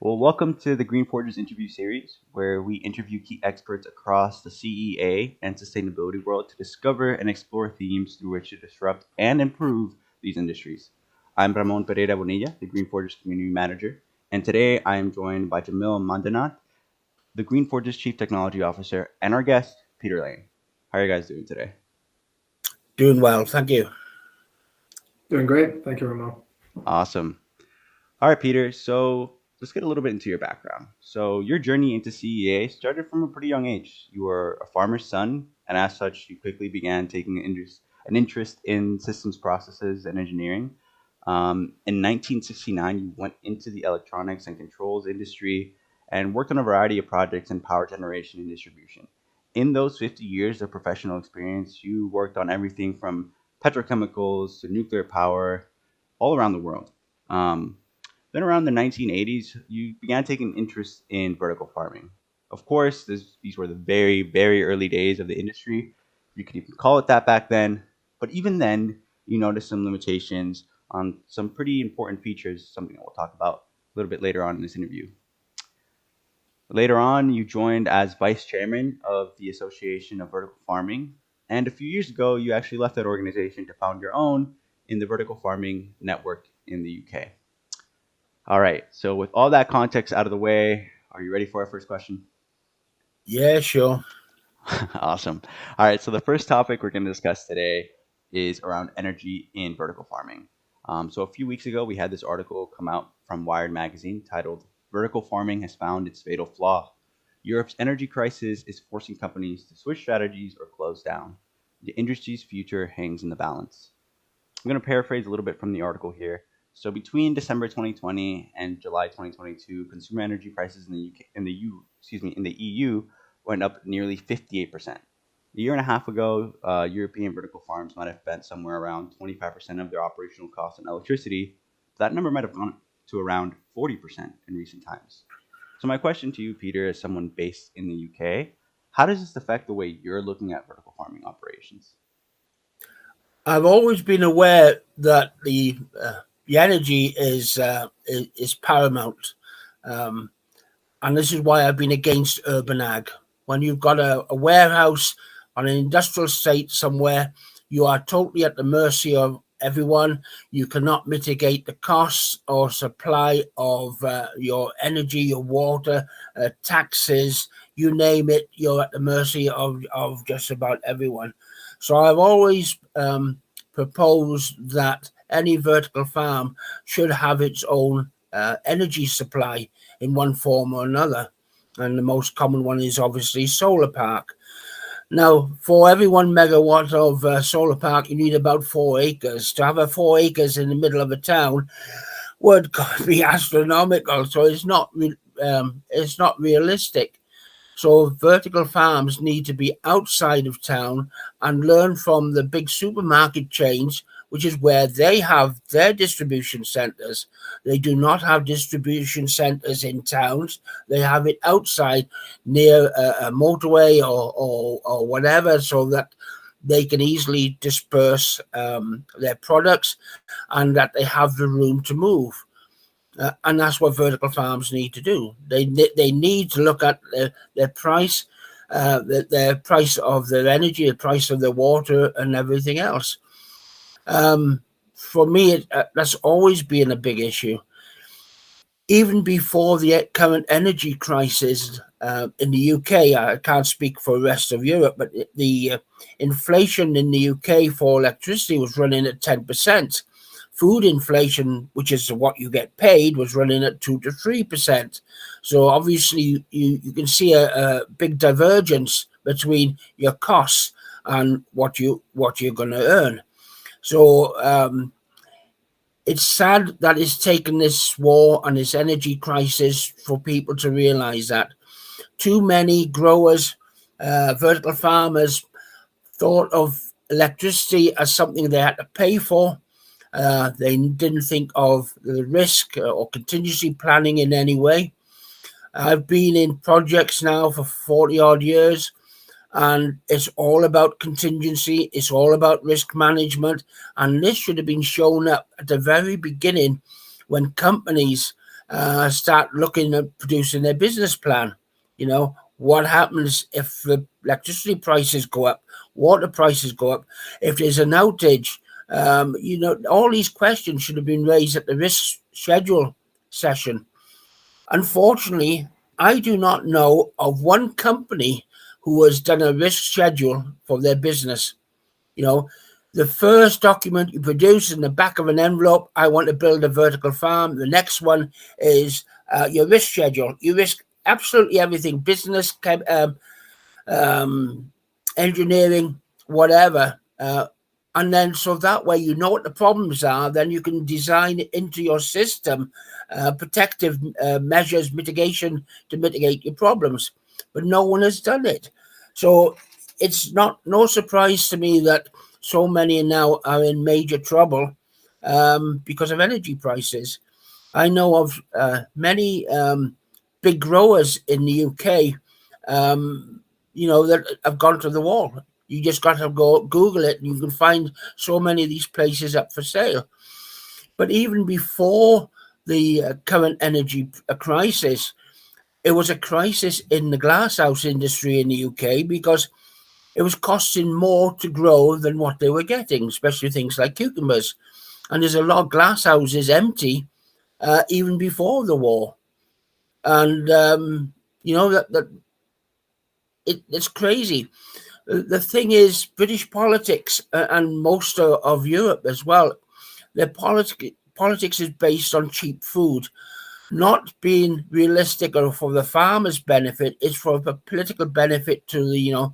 Well, welcome to the GreenForges interview series, where we interview key experts across the CEA and sustainability world to discover and explore themes through which to disrupt and improve these industries. I'm Ramon Pereira Bonilla, the GreenForges Community Manager, and today I am joined by Jamil Mandanat, the GreenForges Chief Technology Officer, and our guest, Peter Lane. How are you guys doing today? Doing well, thank you. Doing great. Thank you, Ramon. Awesome. All right, Peter. So let's get a little bit into your background. So your journey into CEA started from a pretty young age. You were a farmer's son, and as such, you quickly began taking an interest in systems processes and engineering. In 1969, you went into the electronics and controls industry and worked on a variety of projects in power generation and distribution. In those 50 years of professional experience, you worked on everything from petrochemicals to nuclear power all around the world. Um, then around the 1980s, you began taking interest in vertical farming. Of course, these were the very, very early days of the industry. You could even call it that back then. But even then, you noticed some limitations on some pretty important features, something that we'll talk about a little bit later on in this interview. Later on, you joined as vice chairman of the Association of Vertical Farming. And a few years ago, you actually left that organization to found your own in the vertical farming network in the UK. All right. So with all that context out of the way, are you ready for our first question? Yeah, sure. Awesome. All right. So the first topic we're going to discuss today is around energy in vertical farming. So a few weeks ago, we had this article come out from Wired magazine titled "Vertical Farming Has Found Its Fatal Flaw. Europe's energy crisis is forcing companies to switch strategies or close down. The industry's future hangs in the balance." I'm going to paraphrase a little bit from the article here. So between December 2020 and July 2022, consumer energy prices in the UK, in the EU went up nearly 58%. A year and a half ago, European vertical farms might have spent somewhere around 25% of their operational costs on electricity. That number might have gone to around 40% in recent times. So my question to you, Peter, as someone based in the UK, how does this affect the way you're looking at vertical farming operations? I've always been aware that the energy is paramount, um, and this is why I've been against urban ag. When you've got a warehouse on an industrial site somewhere, you are totally at the mercy of everyone. You cannot mitigate the costs or supply of your energy, your water, taxes, you name it. You're at the mercy of just about everyone. So I've always proposed that any vertical farm should have its own energy supply in one form or another. And the most common one is obviously solar park. Now, for every 1 megawatt of solar park, you need about 4 acres. To have a 4 acres in the middle of a town would be astronomical. So it's not realistic. So vertical farms need to be outside of town and learn from the big supermarket chains, which is where they have their distribution centers. They do not have distribution centers in towns. They have it outside near a motorway or whatever, so that they can easily disperse their products and that they have the room to move. And that's what vertical farms need to do. They need to look at their price, their price of their energy, the price of their water, and everything else. For me, that's always been a big issue. Even before the current energy crisis in the UK, I can't speak for the rest of Europe, but the inflation in the UK for electricity was running at 10%. Food inflation, which is what you get paid, was running at 2 to 3%. So obviously, you can see a big divergence between your costs and what you're going to earn. So it's sad that it's taken this war and this energy crisis for people to realize that too many growers, vertical farmers, thought of electricity as something they had to pay for. They didn't think of the risk or contingency planning in any way. I've been in projects now for 40 odd years, and it's all about contingency. It's all about risk management. And this should have been shown up at the very beginning when companies start looking at producing their business plan. What happens if the electricity prices go up, water prices go up, if there's an outage? All these questions should have been raised at the risk schedule session. Unfortunately, I do not know of one company who has done a risk schedule for their business. The first document you produce in the back of an envelope, I want to build a vertical farm. The next one is your risk schedule. You risk absolutely everything, business, engineering, whatever. And then so that way you know what the problems are, then you can design into your system protective measures, mitigation to mitigate your problems. But no one has done it. So it's no surprise to me that so many now are in major trouble because of energy prices. I know of many big growers in the UK, that have gone to the wall. You just got to go Google it, and you can find so many of these places up for sale. But even before the current energy crisis, it was a crisis in the glasshouse industry in the UK because it was costing more to grow than what they were getting, especially things like cucumbers. And there's a lot of glass houses empty even before the war. And, it's crazy. The thing is, British politics and most of Europe as well, their politics is based on cheap food, not being realistic or for the farmers' benefit. It's for the political benefit to the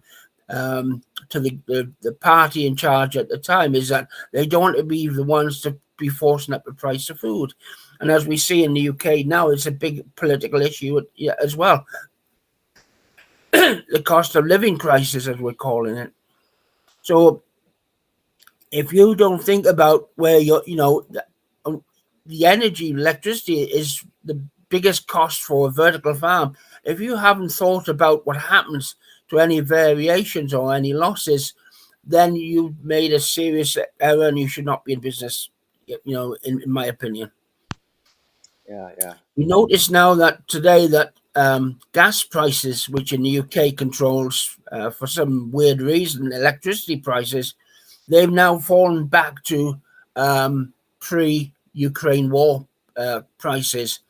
party in charge at the time, is that they don't want to be the ones to be forcing up the price of food. And as we see in the UK now, it's a big political issue as well. The cost of living crisis, as we're calling it. So if you don't think about where the energy, electricity is the biggest cost for a vertical farm. If you haven't thought about what happens to any variations or any losses, then you've made a serious error and you should not be in business, in my opinion. Yeah. We notice now that today that gas prices, which in the UK controls for some weird reason electricity prices, they've now fallen back to pre-Ukraine war prices.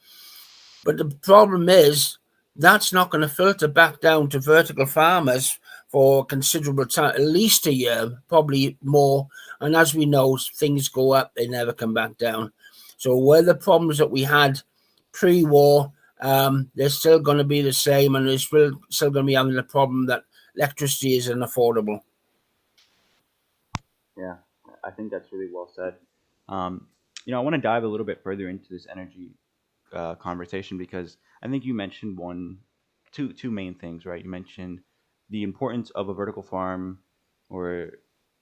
But the problem is that's not going to filter back down to vertical farmers for considerable time, at least a year, probably more. And as we know, things go up, they never come back down. So where the problems that we had pre-war, they're still going to be the same, and they're still going to be having the problem that electricity is unaffordable. Yeah, I think that's really well said. I want to dive a little bit further into this energy conversation because I think you mentioned two main things, right? You mentioned the importance of a vertical farm, a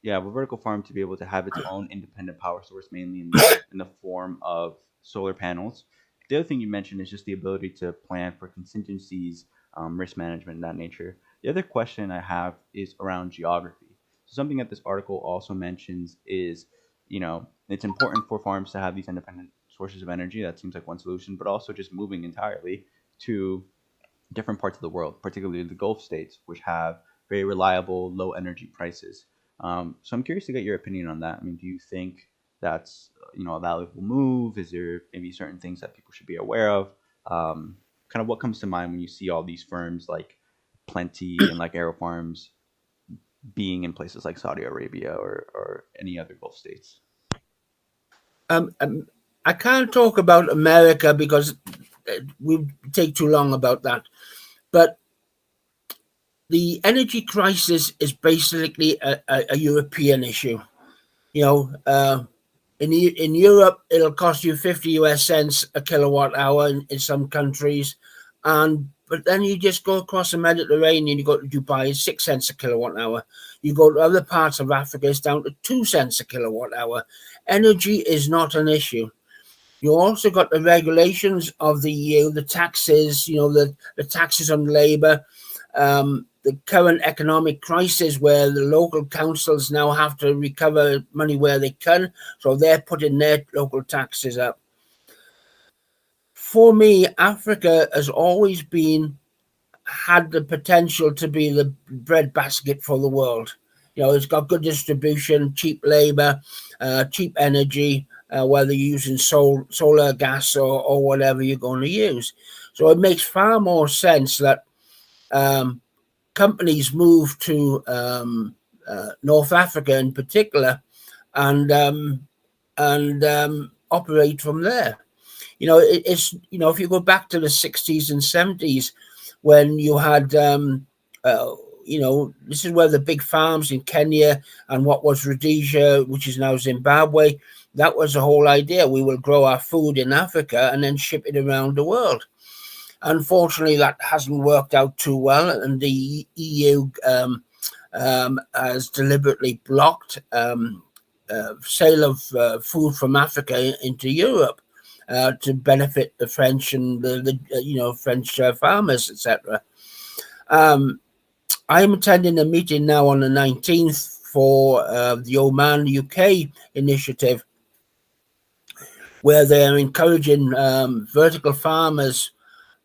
vertical farm to be able to have its own independent power source, mainly in the form of solar panels. The other thing you mentioned is just the ability to plan for contingencies, risk management, and that nature. The other question I have is around geography. So something that this article also mentions is, it's important for farms to have these independent sources of energy. That seems like one solution, but also just moving entirely to different parts of the world, particularly the Gulf states, which have very reliable, low energy prices. So I'm curious to get your opinion on that. I mean, do you think that's a valuable move? Is there maybe certain things that people should be aware of? Kind of what comes to mind when you see all these firms like Plenty and like AeroFarms being in places like Saudi Arabia or any other Gulf states? I can't talk about America because we take too long about that. But the energy crisis is basically a European issue. In Europe, it'll cost you 50 US cents a kilowatt hour in some countries. But then you just go across the Mediterranean, you go to Dubai, it's 6 cents a kilowatt hour. You go to other parts of Africa, it's down to 2 cents a kilowatt hour. Energy is not an issue. You also got the regulations of the EU, the taxes, the taxes on labor, the current economic crisis where the local councils now have to recover money where they can. So they're putting their local taxes up. for me, Africa has always had the potential to be the breadbasket for the world. It's got good distribution, cheap labor, cheap energy, whether you're using solar gas or whatever you're going to use. So it makes far more sense that companies move to North Africa in particular and operate from there. It's if you go back to the 60s and 70s when you had this is where the big farms in Kenya and what was Rhodesia, which is now Zimbabwe, that was the whole idea. We will grow our food in Africa and then ship it around the world. Unfortunately, that hasn't worked out too well, and the EU has deliberately blocked sale of food from Africa into Europe to benefit the French and the French farmers, etc. I'm attending a meeting now on the 19th for the Oman UK initiative, where they're encouraging vertical farmers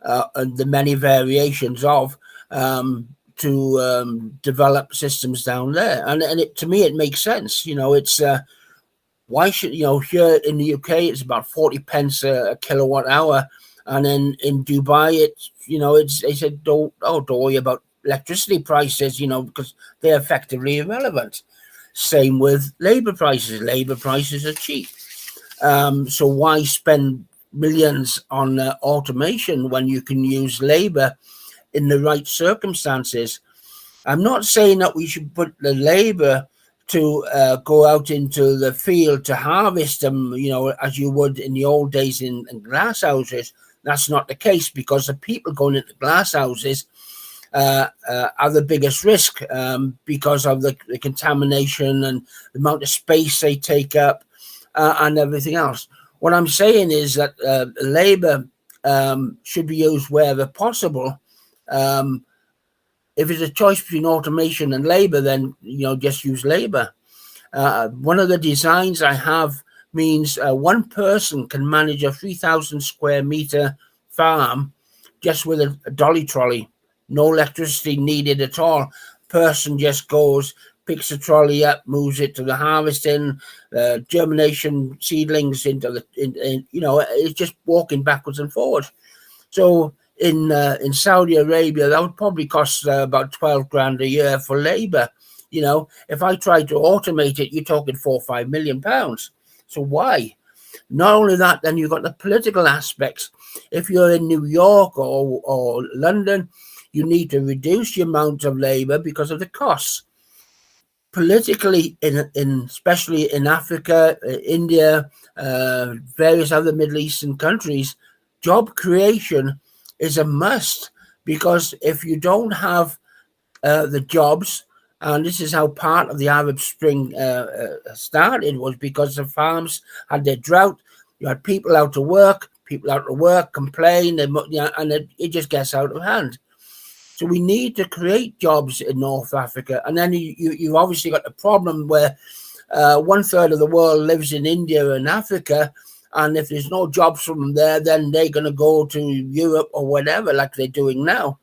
and the many variations of to develop systems down there. And to me, it makes sense. It's why should here in the UK it's about 40 pence a kilowatt hour, and then in Dubai it's they said don't worry about electricity prices because they're effectively irrelevant. Same with labor prices. Labor prices are cheap, so why spend millions on automation when you can use labor in the right circumstances? I'm not saying that we should put the labor to go out into the field to harvest them, as you would in the old days in glass houses. That's not the case, because the people going into glass houses are the biggest risk because of the contamination and the amount of space they take up and everything else. What I'm saying is that labor should be used wherever possible. If it's a choice between automation and labor, then just use labor. One of the designs I have means one person can manage a 3,000 square meter farm just with a dolly trolley. No electricity needed at all. Person just goes, picks the trolley up, moves it to the harvesting, germination seedlings into the, it's just walking backwards and forwards. So in Saudi Arabia, that would probably cost about 12 grand a year for labor. If I tried to automate it, you're talking £4 or £5 million. So why? Not only that, then you've got the political aspects. If you're in New York or London, you need to reduce the amount of labor because of the costs. Politically, especially in Africa, India, various other Middle Eastern countries, job creation is a must, because if you don't have the jobs, and this is how part of the Arab Spring started, was because the farms had their drought. You had people out to work, complain, and it just gets out of hand. So we need to create jobs in North Africa. And then you've obviously got the problem where 1/3 of the world lives in India and Africa. And if there's no jobs from there, then they're going to go to Europe or whatever, like they're doing now.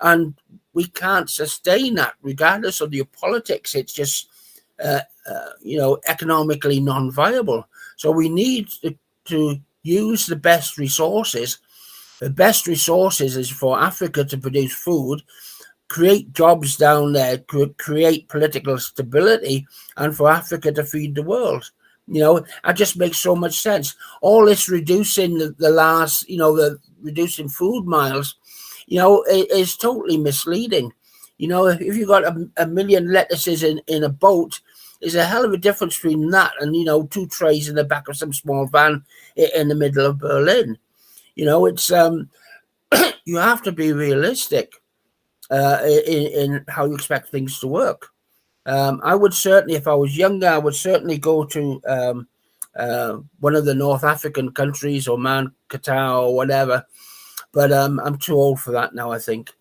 And we can't sustain that, regardless of your politics. It's just, economically non-viable. So we need to use the best resources. The best resources is for Africa to produce food, create jobs down there, create political stability, and for Africa to feed the world. That just makes so much sense. All this reducing the reducing food miles, is totally misleading. If you got a million lettuces in a boat, there's a hell of a difference between that and 2 trays in the back of some small van in the middle of Berlin. It's you have to be realistic in how you expect things to work. I would certainly, if I was younger, I would certainly go to one of the North African countries, Oman, Qatar, or whatever. But I'm too old for that now, I think.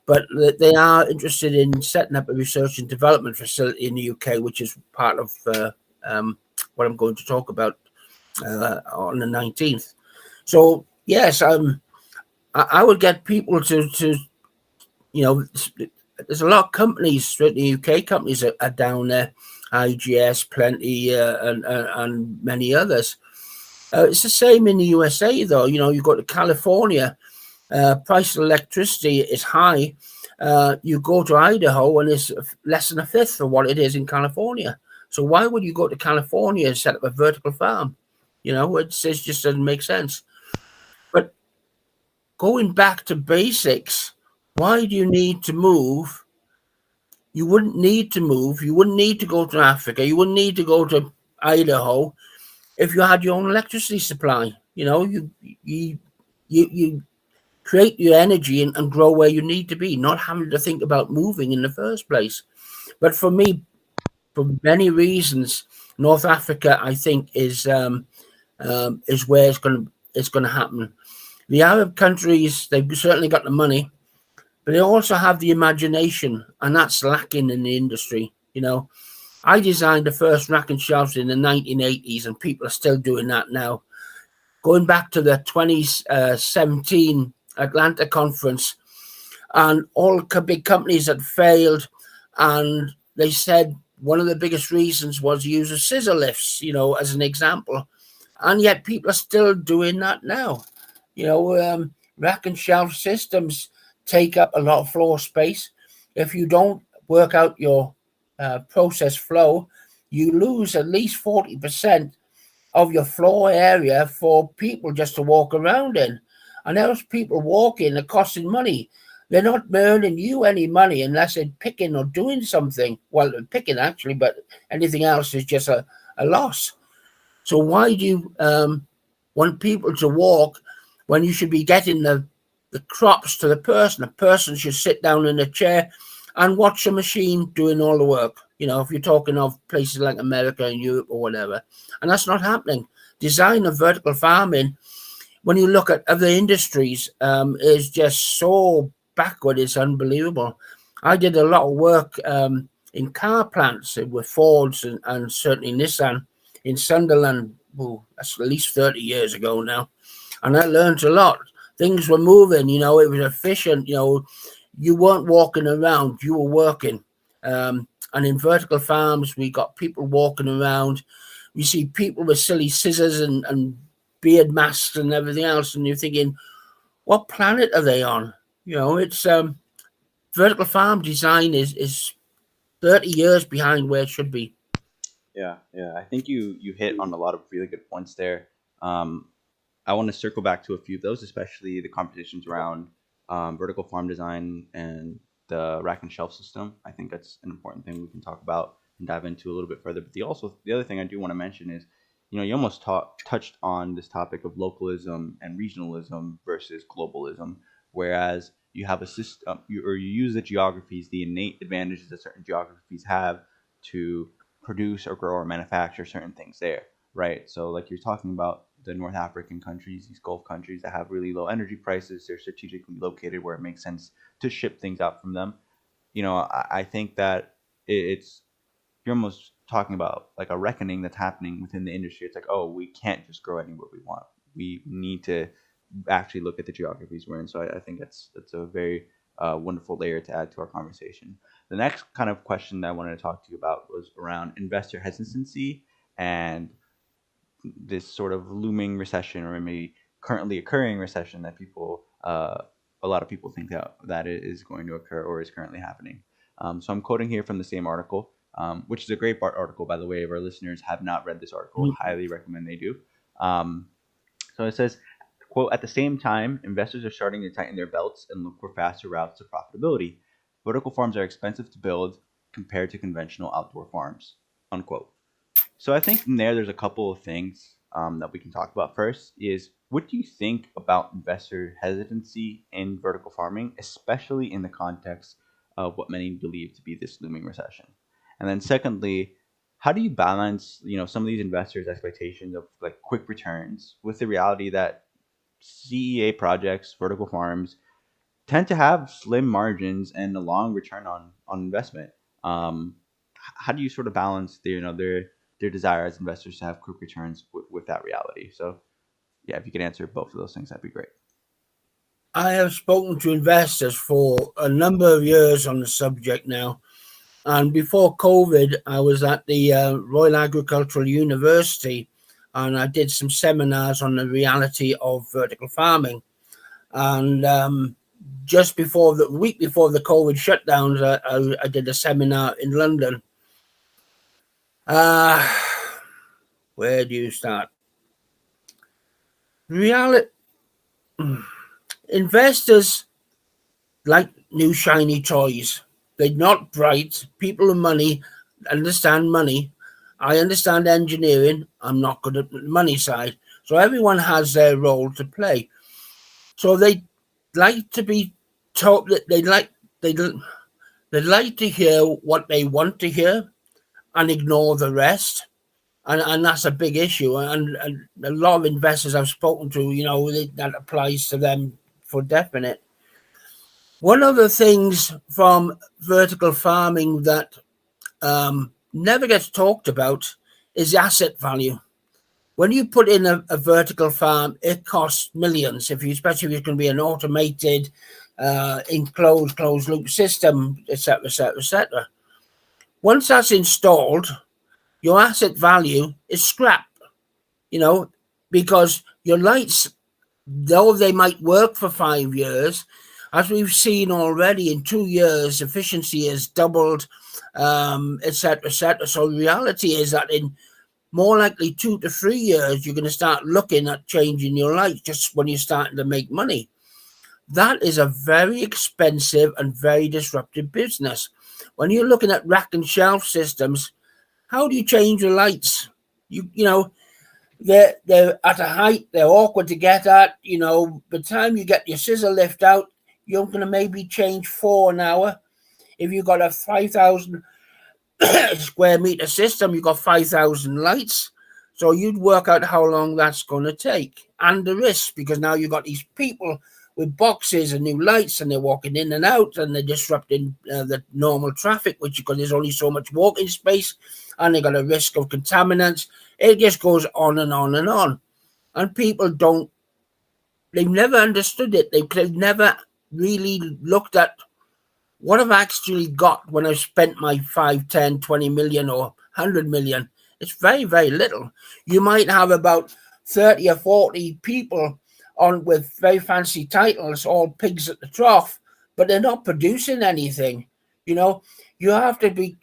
But they are interested in setting up a research and development facility in the UK, which is part of what I'm going to talk about on the 19th. So Yes, I would get people to you know, there's a lot of companies, certainly UK companies are down there, IGS, Plenty, and many others. It's the same in the USA, though. You know, you go to California, price of electricity is high. You go to Idaho and it's less than a fifth of what it is in California. So why would you go to California and set up a vertical farm? You know, it just doesn't make sense. But going back to basics, why do you need to move? You wouldn't need to move. You wouldn't need to go to Africa. You wouldn't need to go to Idaho if you had your own electricity supply. You know, you you create your energy and grow where you need to be, not having to think about moving in the first place. But for me, for many reasons, North Africa, I think, is where it's going to happen. The Arab countries, they've certainly got the money, but they also have the imagination, and that's lacking in the industry. You know, I designed the first rack and shelves in the 1980s, and people are still doing that now. Going back to the 2017 Atlanta conference, and all big companies had failed, and they said one of the biggest reasons was use of scissor lifts, you know, as an example, and yet people are still doing that now. You know, rack and shelf systems take up a lot of floor space. If you don't work out your process flow, you lose at least 40% of your floor area for people just to walk around in. And those people walking are costing money. They're not earning you any money unless they're picking or doing something. Well, they're picking actually, but anything else is just a loss. So why do you want people to walk when you should be getting the crops to the person? The person should sit down in a chair and watch a machine doing all the work. You know, if you're talking of places like America and Europe or whatever, and that's not happening. Design of vertical farming, when you look at other industries, is just so backward. It's unbelievable. I did a lot of work in car plants with Fords and certainly Nissan in Sunderland. Oh, that's at least 30 years ago now. And I learned a lot. Things were moving, you know, it was efficient, you know, you weren't walking around, you were working. And in vertical farms, we got people walking around. We see people with silly scissors and beard masks and everything else, and you're thinking, what planet are they on? You know, it's vertical farm design is 30 years behind where it should be. Yeah, yeah. I think you hit on a lot of really good points there. Um, I want to circle back to a few of those, especially the conversations around vertical farm design and the rack and shelf system. I think that's an important thing we can talk about and dive into a little bit further. But the other thing I do want to mention is, you almost touched on this topic of localism and regionalism versus globalism, whereas you have a system, or you use the geographies, the innate advantages that certain geographies have to produce or grow or manufacture certain things there, right? So like you're talking about the North African countries, these Gulf countries that have really low energy prices, they're strategically located where it makes sense to ship things out from them. I think that it's you're almost talking about like a reckoning that's happening within the industry. It's like, oh, we can't just grow anywhere we want. We need to actually look at the geographies we're in. So I think that's a very wonderful layer to add to our conversation. The next kind of question that I wanted to talk to you about was around investor hesitancy and this sort of looming recession, or maybe currently occurring recession that a lot of people think that it is going to occur or is currently happening. So I'm quoting here from the same article, which is a great article, by the way. If our listeners have not read this article, highly recommend they do. Um, so it says, quote, at the same time, investors are starting to tighten their belts and look for faster routes to profitability. Vertical farms are expensive to build compared to conventional outdoor farms, unquote. So I think from there's a couple of things that we can talk about. First is, what do you think about investor hesitancy in vertical farming, especially in the context of what many believe to be this looming recession? And then secondly, how do you balance, some of these investors' expectations of like quick returns with the reality that CEA projects, vertical farms, tend to have slim margins and a long return on investment. How do you sort of balance their desire as investors to have quick returns with that reality? So Yeah, if you could answer both of those things, that'd be great. I have spoken to investors for a number of years on the subject now. And before COVID, I was at the Royal Agricultural University, and I did some seminars on the reality of vertical farming. And just before the week before the COVID shutdowns, I did a seminar in London. Where do you start? Reality. Investors like new shiny toys. They're not bright. People with money understand money. I understand engineering. I'm not good at the money side. So everyone has their role to play. So they like to be told that they like to hear what they want to hear and ignore the rest. And that's a big issue. And a lot of investors I've spoken to, that applies to them for definite. One of the things from vertical farming that never gets talked about is asset value. When you put in a vertical farm, it costs millions. Especially if it's going to be an automated, enclosed, closed loop system, etc., etc., etc. Once that's installed, your asset value is scrap. Because your lights, though they might work for 5 years, as we've seen already in 2 years, efficiency has doubled, etc., etc. So the reality is that in more likely 2 to 3 years, you're going to start looking at changing your lights just when you're starting to make money. That is a very expensive and very disruptive business. When you're looking at rack and shelf systems, how do you change your lights? They're at a height, they're awkward to get at. By the time you get your scissor lift out, you're going to maybe change 4 an hour. If you've got a 5,000 square meter system, you've got 5,000 lights. So you'd work out how long that's going to take and the risk, because now you've got these people with boxes and new lights, and they're walking in and out, and they're disrupting the normal traffic, because there's only so much walking space, and they got a risk of contaminants. It just goes on and on and on. And people they've never understood it. They've never really looked at what I've actually got when I've spent my 5, 10, 20 million or 100 million. It's very, very little. You might have about 30 or 40 people on with very fancy titles, all pigs at the trough, but they're not producing anything. You have to be,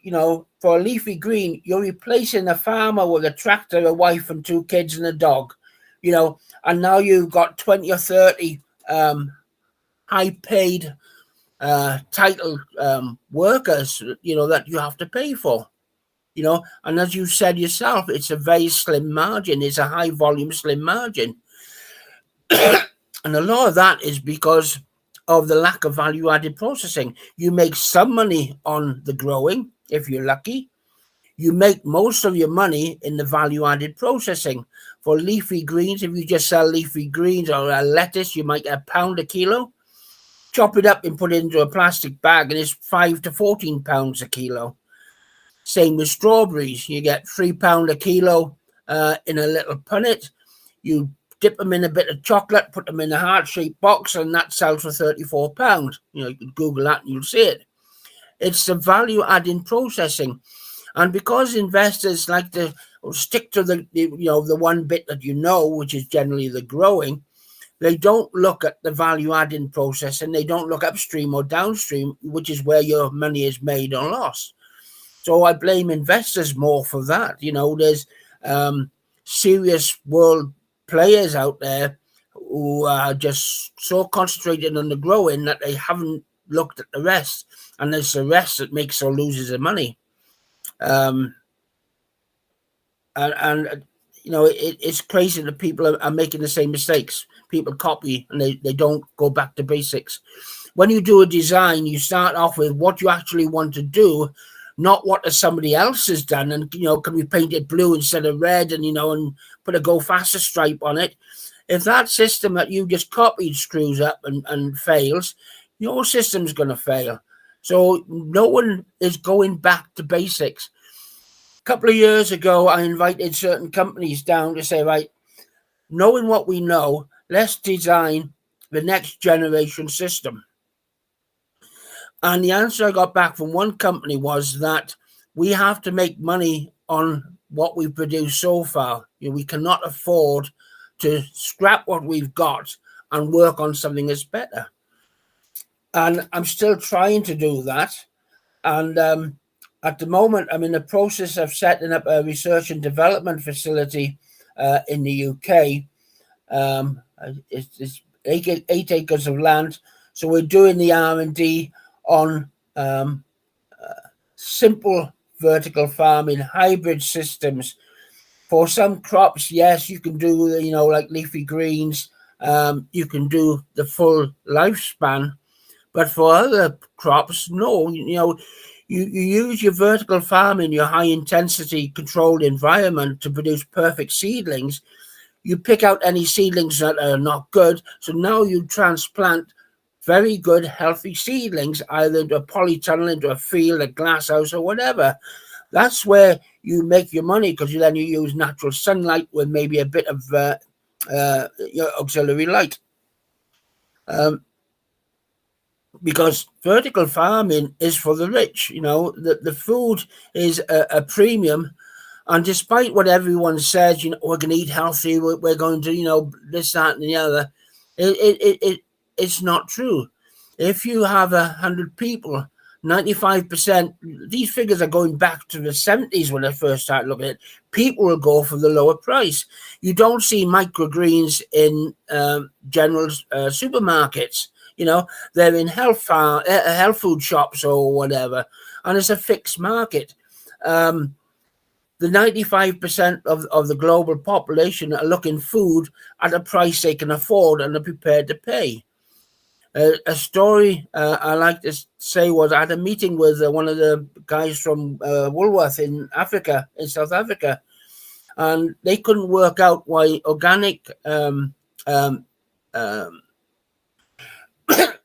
for a leafy green, you're replacing a farmer with a tractor, a wife and 2 kids and a dog, and now you've got 20 or 30 high paid title workers, that you have to pay for, and as you said yourself, it's a very slim margin. It's a high volume, slim margin. And a lot of that is because of the lack of value-added processing. You make some money on the growing, if you're lucky. You make most of your money in the value-added processing. For leafy greens, if you just sell leafy greens or a lettuce, you might get £1 a kilo. Chop it up and put it into a plastic bag, and it's £5 to £14 a kilo. Same with strawberries. You get £3 a kilo in a little punnet. You dip them in a bit of chocolate, put them in a heart-shaped box, and that sells for £34. You can Google that and you'll see it. It's the value-adding processing. And because investors like to stick to the one bit that which is generally the growing, they don't look at the value-adding process, and they don't look upstream or downstream, which is where your money is made or lost. So I blame investors more for that. There's serious world players out there who are just so concentrated on the growing that they haven't looked at the rest, and it's the rest that makes or loses the money. It's crazy that people are making the same mistakes. People copy and they don't go back to basics. When you do a design, you start off with what you actually want to do, not what somebody else has done. And, can we paint it blue instead of red, and, and put a go faster stripe on it? If that system that you just copied screws up and fails, your system's going to fail. So no one is going back to basics. A couple of years ago, I invited certain companies down to say, right, knowing what we know, let's design the next generation system. And the answer I got back from one company was that we have to make money on what we've produced so far. We cannot afford to scrap what we've got and work on something that's better. And I'm still trying to do that. And at the moment, I'm in the process of setting up a research and development facility in the UK. It's 8 acres of land. So we're doing the R&D on simple vertical farming, hybrid systems. For some crops, yes, you can do, like leafy greens. You can do the full lifespan. But for other crops, no. You use your vertical farming, your high intensity controlled environment to produce perfect seedlings. You pick out any seedlings that are not good. So now you transplant very good, healthy seedlings, either into a polytunnel, into a field, a glass house, or whatever. That's where you make your money, because then you use natural sunlight with maybe a bit of auxiliary light. Because vertical farming is for the rich. The food is a premium. And despite what everyone says, we're going to eat healthy, we're going to, this, that, and the other, it's not true. If you have 100 people, 95%, these figures are going back to the 70s when I first started looking at it, people will go for the lower price. You don't see microgreens in general supermarkets. They're in health food shops or whatever, and it's a fixed market. The 95% of the global population are looking food at a price they can afford and are prepared to pay. A story I like to say was I had a meeting with one of the guys from Woolworth in South Africa, and they couldn't work out why organic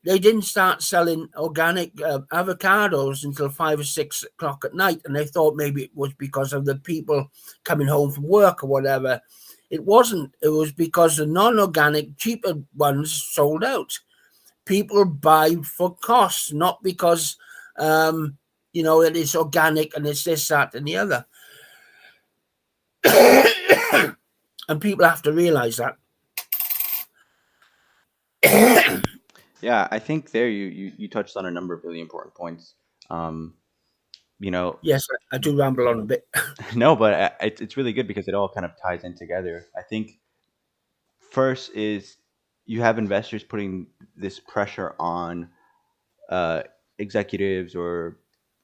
they didn't start selling organic avocados until 5 or 6 o'clock at night. And they thought maybe it was because of the people coming home from work or whatever. It wasn't. It was because the non-organic, cheaper ones sold out. People buy for cost, not because, it is organic and it's this, that, and the other. And people have to realize that. Yeah, I think there you touched on a number of really important points. Yes, I do ramble on a bit. No, but it's really good because it all kind of ties in together. I think first is you have investors putting this pressure on uh, executives, or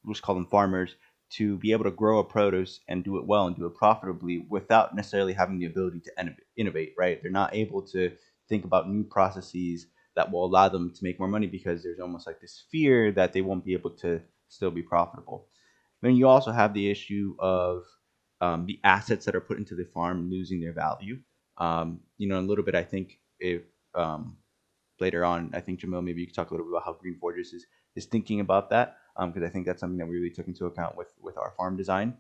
let's call them farmers, to be able to grow a produce and do it well and do it profitably without necessarily having the ability to innovate, right? They're not able to think about new processes that will allow them to make more money because there's almost like this fear that they won't be able to still be profitable. Then you also have the issue of the assets that are put into the farm losing their value. A little bit, I think, if later on, I think Jamil, maybe you could talk a little bit about how GreenForges is thinking about that, because I think that's something that we really took into account with our farm design.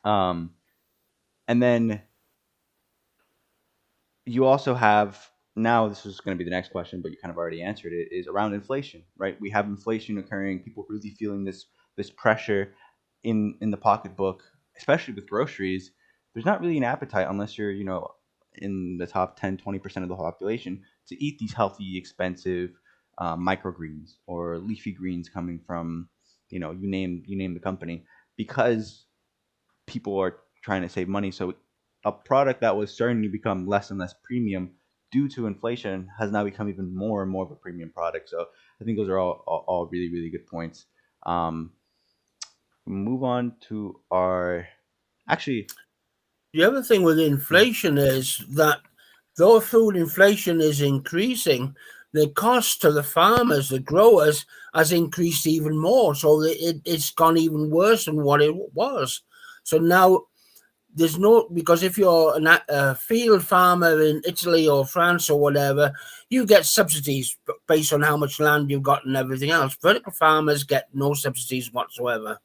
And then you also have, now this is going to be the next question, but you kind of already answered it, is around inflation, right? We have inflation occurring, people really feeling this pressure in the pocketbook, especially with groceries. There's not really an appetite unless you're, in the top 10, 20% of the population to eat these healthy, expensive microgreens or leafy greens coming from, you name the company, because people are trying to save money. So a product that was starting to become less and less premium due to inflation has now become even more and more of a premium product. So I think those are all really, really good points. Move on to our, actually, The other thing with inflation is that though food inflation is increasing, the cost to the farmers, the growers, has increased even more. So it's gone even worse than what it was. So now there's no, because if you're a field farmer in Italy or France or whatever, you get subsidies based on how much land you've got and everything else. Vertical farmers get no subsidies whatsoever.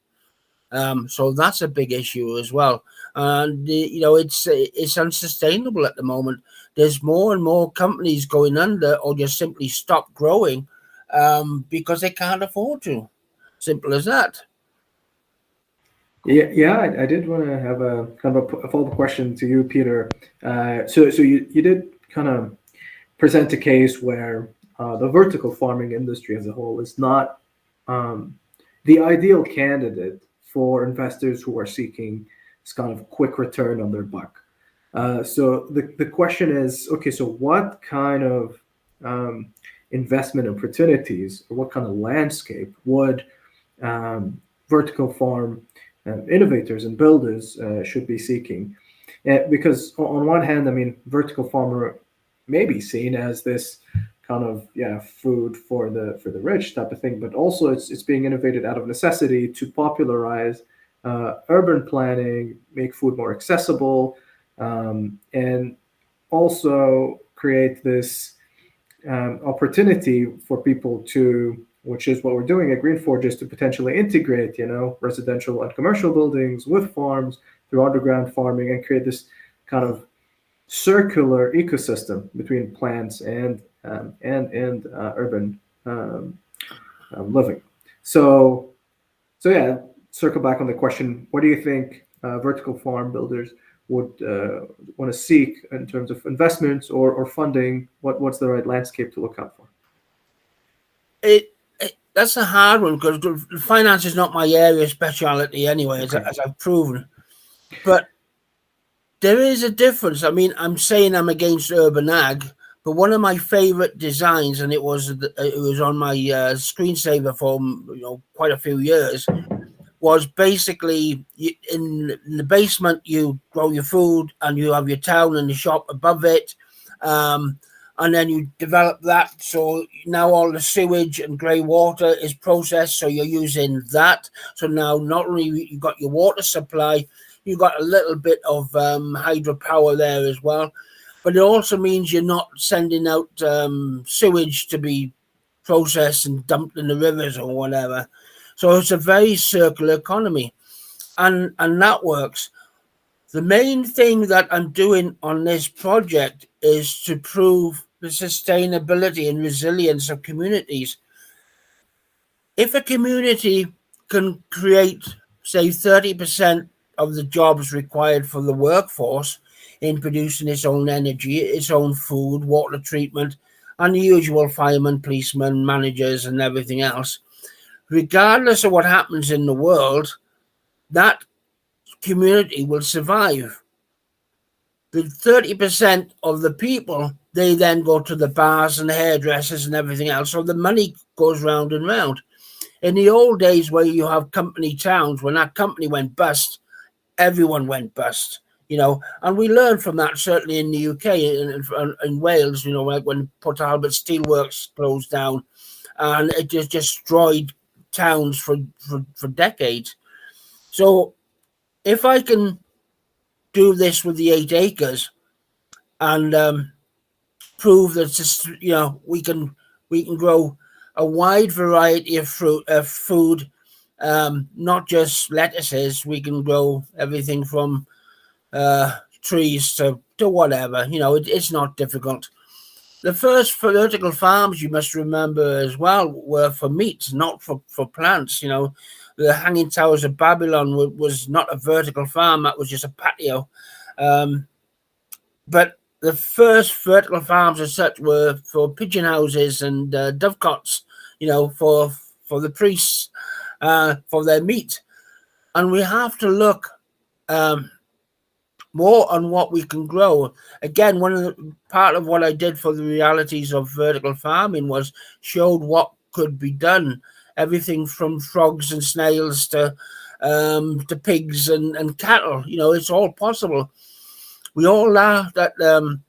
So that's a big issue as well. And it's unsustainable at the moment. There's more and more companies going under or just simply stop growing because they can't afford to. Simple as that. Yeah, I did want to have a kind of a follow-up question to you, Peter. So you did kind of present a case where the vertical farming industry as a whole is not um, the ideal candidate for investors who are seeking this kind of quick return on their buck. So the question is, okay, so what kind of um, investment opportunities or what kind of landscape would vertical farm innovators and builders should be seeking? Because on one hand, I mean, vertical farmer may be seen as this kind of food for the rich type of thing, but also it's being innovated out of necessity to popularize urban planning, make food more accessible, and also create this opportunity for people to, which is what we're doing at GreenForges, to potentially integrate, residential and commercial buildings with farms through underground farming and create this kind of circular ecosystem between plants and urban living. So yeah, circle back on the question: what do you think vertical farm builders would want to seek in terms of investments or funding? What's the right landscape to look out for? That's a hard one because finance is not my area of speciality anyway, Okay. as I've proven. But there is a difference. I mean, I'm saying I'm against urban ag, but one of my favorite designs, and it was on my screensaver for quite a few years, was basically in the basement you grow your food and you have your town and the shop above it, and then you develop that. So now all the sewage and grey water is processed, so you're using that. So now not only you got your water supply, you got a little bit of hydropower there as well, but it also means you're not sending out sewage to be processed and dumped in the rivers or whatever. So it's a very circular economy, and that works. The main thing that I'm doing on this project is to prove the sustainability and resilience of communities. If a community can create, say, 30% of the jobs required for the workforce in producing its own energy, its own food, water treatment, and the usual firemen, policemen, managers, and everything else, regardless of what happens in the world, that community will survive. The 30% of the people, they then go to the bars and the hairdressers and everything else. So the money goes round and round. In the old days where you have company towns, when that company went bust, everyone went bust, and we learned from that certainly in the UK in Wales, like when Port Talbot Steelworks closed down and it just destroyed towns for decades. So if I can do this with the 8 acres and prove that we can grow a wide variety of food, not just lettuces. We can grow everything from trees to whatever. It's not difficult. The first vertical farms, you must remember as well, were for meat, not for plants. The Hanging Towers of Babylon was not a vertical farm. That was just a patio. But the first vertical farms as such were for pigeon houses and dovecots, for the priests, for their meat. And we have to look more on what we can grow. Again, part of what I did for the realities of vertical farming was showed what could be done. Everything from frogs and snails to pigs and cattle. It's all possible. We all laughed at the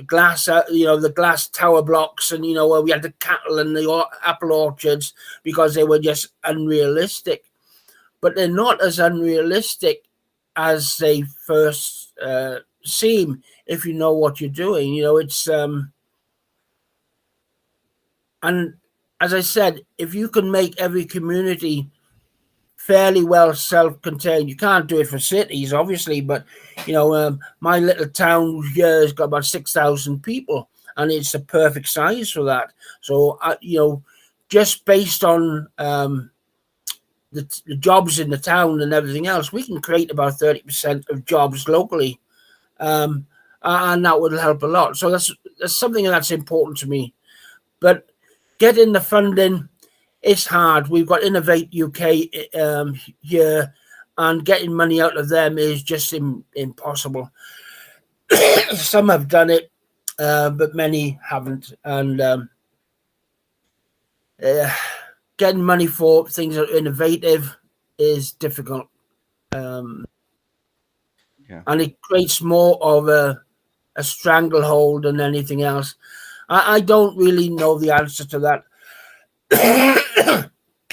glass, the glass tower blocks, and where we had the cattle and the apple orchards because they were just unrealistic. But they're not as unrealistic as they first seem if you know what you're doing. It's and as I said, if you can make every community fairly well self-contained, you can't do it for cities, obviously, but my little town here has got about 6,000 people, and it's the perfect size for that. So, just based on the jobs in the town and everything else, we can create about 30% of jobs locally, um, and that would help a lot. So that's something that's important to me. But getting the funding, it's hard. We've got Innovate UK here, and getting money out of them is just impossible. Some have done it, but many haven't. And getting money for things that are innovative is difficult. Um, Yeah. and it creates more of a stranglehold than anything else. I don't really know the answer to that.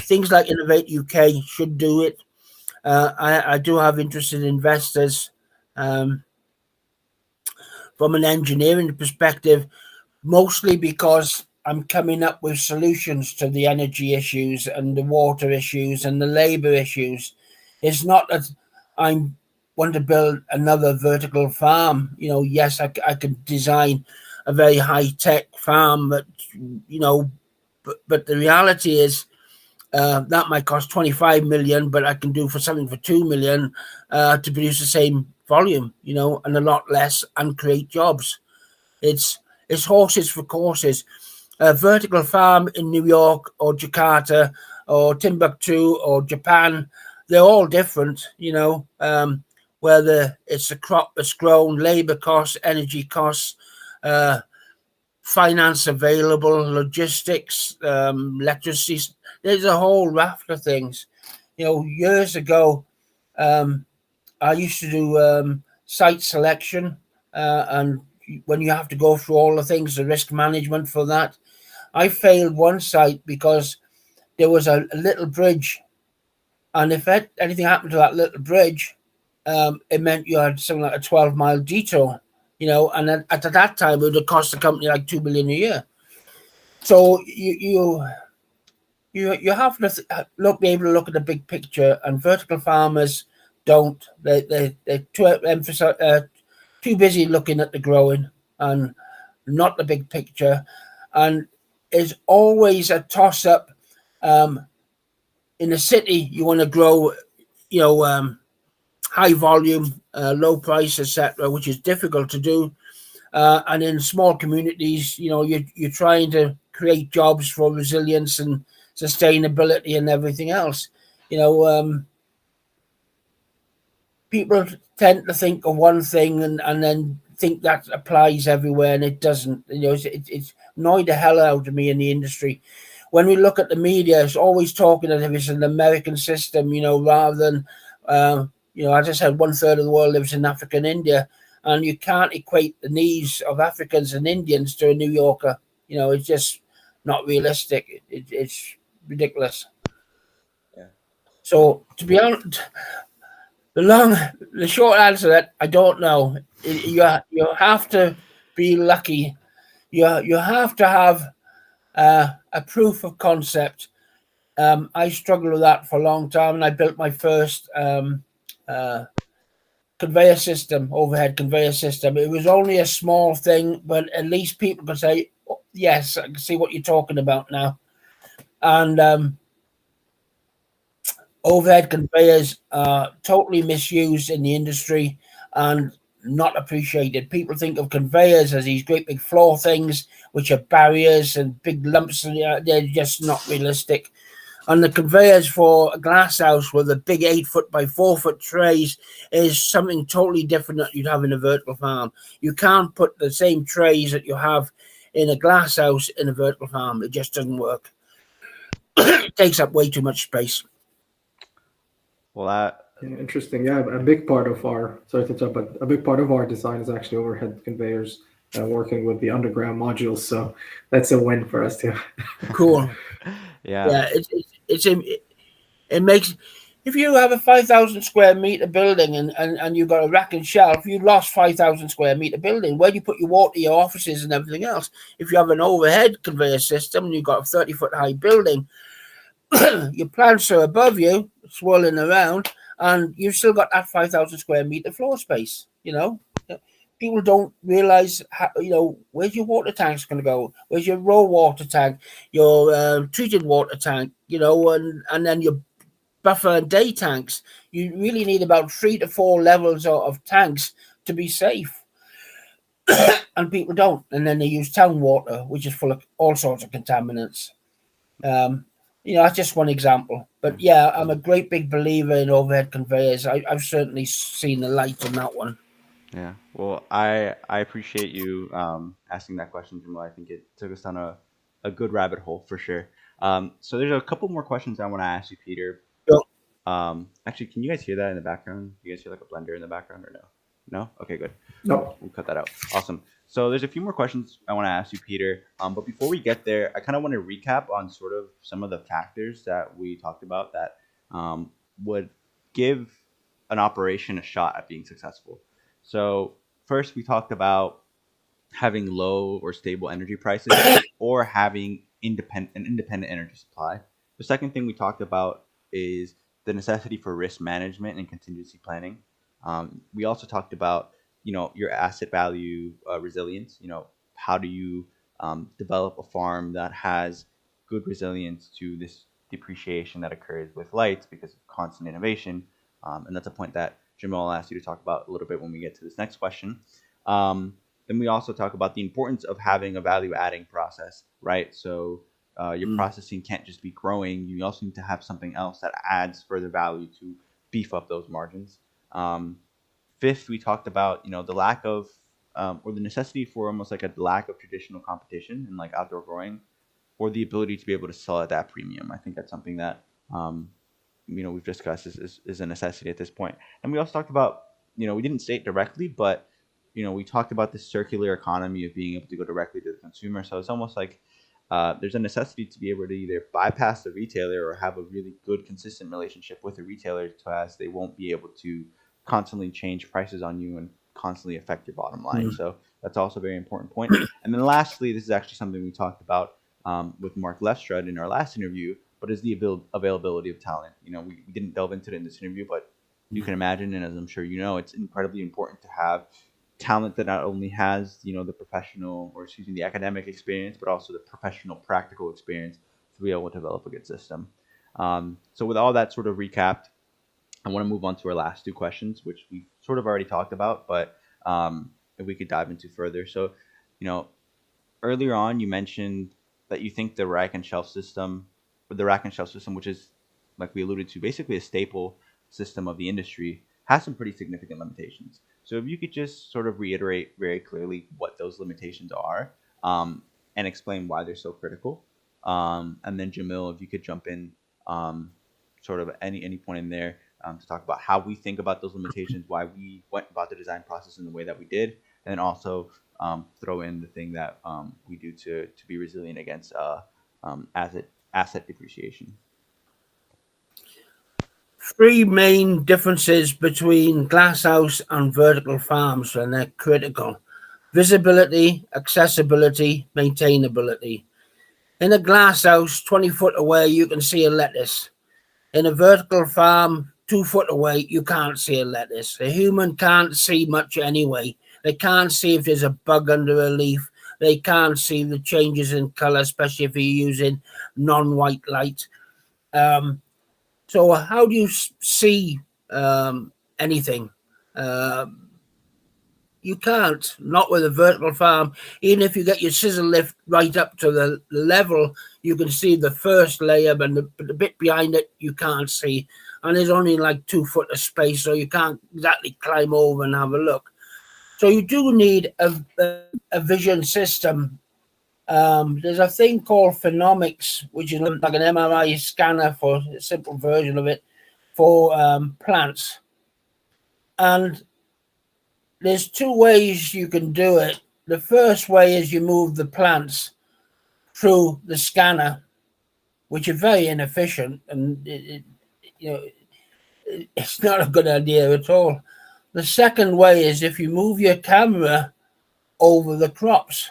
Things like Innovate UK should do it. I do have interested investors. Um, from an engineering perspective, mostly because I'm coming up with solutions to the energy issues and the water issues and the labor issues. It's not that I want to build another vertical farm. Yes, I could design a very high tech farm, but the reality is that might cost 25 million, but I can do for something for 2 million to produce the same volume, and a lot less, and create jobs. It's horses for courses. A vertical farm in New York or Jakarta or Timbuktu or Japan, they're all different, whether it's a crop that's grown, labor costs, energy costs, uh, finance available, logistics, electricity. There's a whole raft of things. Years ago, um, I used to do site selection, and when you have to go through all the things, the risk management for that. I failed one site because there was a little bridge, and if anything happened to that little bridge, it meant you had something like a 12-mile detour. And at that time, it would have cost the company like 2 million a year. So you have to be able to look at the big picture, and vertical farmers don't. They're too busy looking at the growing and not the big picture, and it's always a toss up. In a city, you want to grow, high volume, low price, etc., which is difficult to do. And in small communities, you're trying to create jobs for resilience and sustainability and everything else. You know, People tend to think of one thing and then think that applies everywhere, and it doesn't. It's annoyed the hell out of me in the industry. When we look at the media, it's always talking as if it's an American system, rather than, as I said, 1/3 of the world lives in Africa and India, and you can't equate the needs of Africans and Indians to a New Yorker. It's just not realistic. It's ridiculous. Yeah. So, to be honest, the short answer to that, I don't know. You have to be lucky. You have to have a proof of concept. I struggled with that for a long time, and I built my first uh, conveyor system, overhead conveyor system. It was only a small thing, but at least people could say, "Oh, yes, I can see what you're talking about now." And overhead conveyors are totally misused in the industry and not appreciated. People think of conveyors as these great big floor things, which are barriers and big lumps, and they're just not realistic. And the conveyors for a glass house with a big 8 foot by 4 foot trays is something totally different that you'd have in a vertical farm. You can't put the same trays that you have in a glass house in a vertical farm. It just doesn't work. It takes up way too much space. Well, that Yeah, interesting. Yeah, a big part of our sorry to interrupt, but a big part of our design is actually overhead conveyors, working with the underground modules. So that's a win for us too. Cool. yeah. Yeah, it makes if you have a 5,000 square meter building and you've got a rack and shelf, you lost 5,000 square meter building. Where do you put your water, your offices, and everything else? If you have an overhead conveyor system and you've got a 30-foot high building, your plants are above you, swirling around, and you've still got that 5,000 square meter floor space. People don't realize how, where's your water tanks going to go? Where's your raw water tank, your treated water tank, and then your buffer and day tanks. You really need about 3 to 4 levels of tanks to be safe. And people don't. And then they use town water, which is full of all sorts of contaminants. That's just one example. But yeah, I'm a great big believer in overhead conveyors. I've certainly seen the light on that one. Yeah. Well, I appreciate you asking that question, Jamal. I think it took us down a good rabbit hole for sure. So there's a couple more questions I want to ask you, Peter. Sure. Actually, can you guys hear that in the background? Do you guys hear like a blender in the background or no? No? Okay, good. No. We'll cut that out. Awesome. So there's a few more questions I want to ask you, Peter. But before we get there, I kind of want to recap on sort of some of the factors that we talked about that would give an operation a shot at being successful. So first, we talked about having low or stable energy prices or having an independent energy supply. The second thing we talked about is the necessity for risk management and contingency planning. We also talked about your asset value resilience. How do you develop a farm that has good resilience to this depreciation that occurs with lights because of constant innovation? And that's a point that Jamal asked you to talk about a little bit when we get to this next question. Then we also talk about the importance of having a value-adding process, right? So your processing can't just be growing. You also need to have something else that adds further value to beef up those margins. Fifth, we talked about the lack of or the necessity for almost like a lack of traditional competition in like outdoor growing, or the ability to be able to sell at that premium. I think that's something that we've discussed is a necessity at this point. And we also talked about we didn't say it directly, but we talked about the circular economy of being able to go directly to the consumer. So it's almost like there's a necessity to be able to either bypass the retailer or have a really good, consistent relationship with the retailer, so as they won't be able to constantly change prices on you and constantly affect your bottom line. So that's also a very important point. And then lastly, this is actually something we talked about with Mark Lefstrud in our last interview, but is the availability of talent. We didn't delve into it in this interview, but you can imagine, and as I'm sure it's incredibly important to have talent that not only has the professional, or the academic experience, but also the professional practical experience to be able to develop a good system. So with all that sort of recapped, I want to move on to our last two questions, which we sort of already talked about, but if we could dive into further. So earlier on you mentioned that you think the rack and shelf system, which is, like we alluded to, basically a staple system of the industry, has some pretty significant limitations. So if you could just sort of reiterate very clearly what those limitations are, and explain why they're so critical. And then Jamil, if you could jump in sort of any point in there to talk about how we think about those limitations, why we went about the design process in the way that we did, and then also throw in the thing that we do to be resilient against asset depreciation. Three main differences between glasshouse and vertical farms, and they're critical: visibility, accessibility, maintainability. In a glasshouse, 20 foot away, you can see a lettuce. In a vertical farm, 2 foot away, you can't see a lettuce. A human can't see much anyway. They can't see if there's a bug under a leaf. They can't see the changes in color, especially if you're using non-white light. So how do you see anything? You can't, not with a vertical farm. Even if you get your scissor lift right up to the level, you can see the first layer, but the bit behind it, you can't see. And there's only like 2 foot of space, so you can't exactly climb over and have a look. So you do need a vision system. There's a thing called phenomics, which is like an MRI scanner, for a simple version of it, for plants. And there's two ways you can do it. The first way is you move the plants through the scanner, which is very inefficient, and it's not a good idea at all. The second way is if you move your camera over the crops.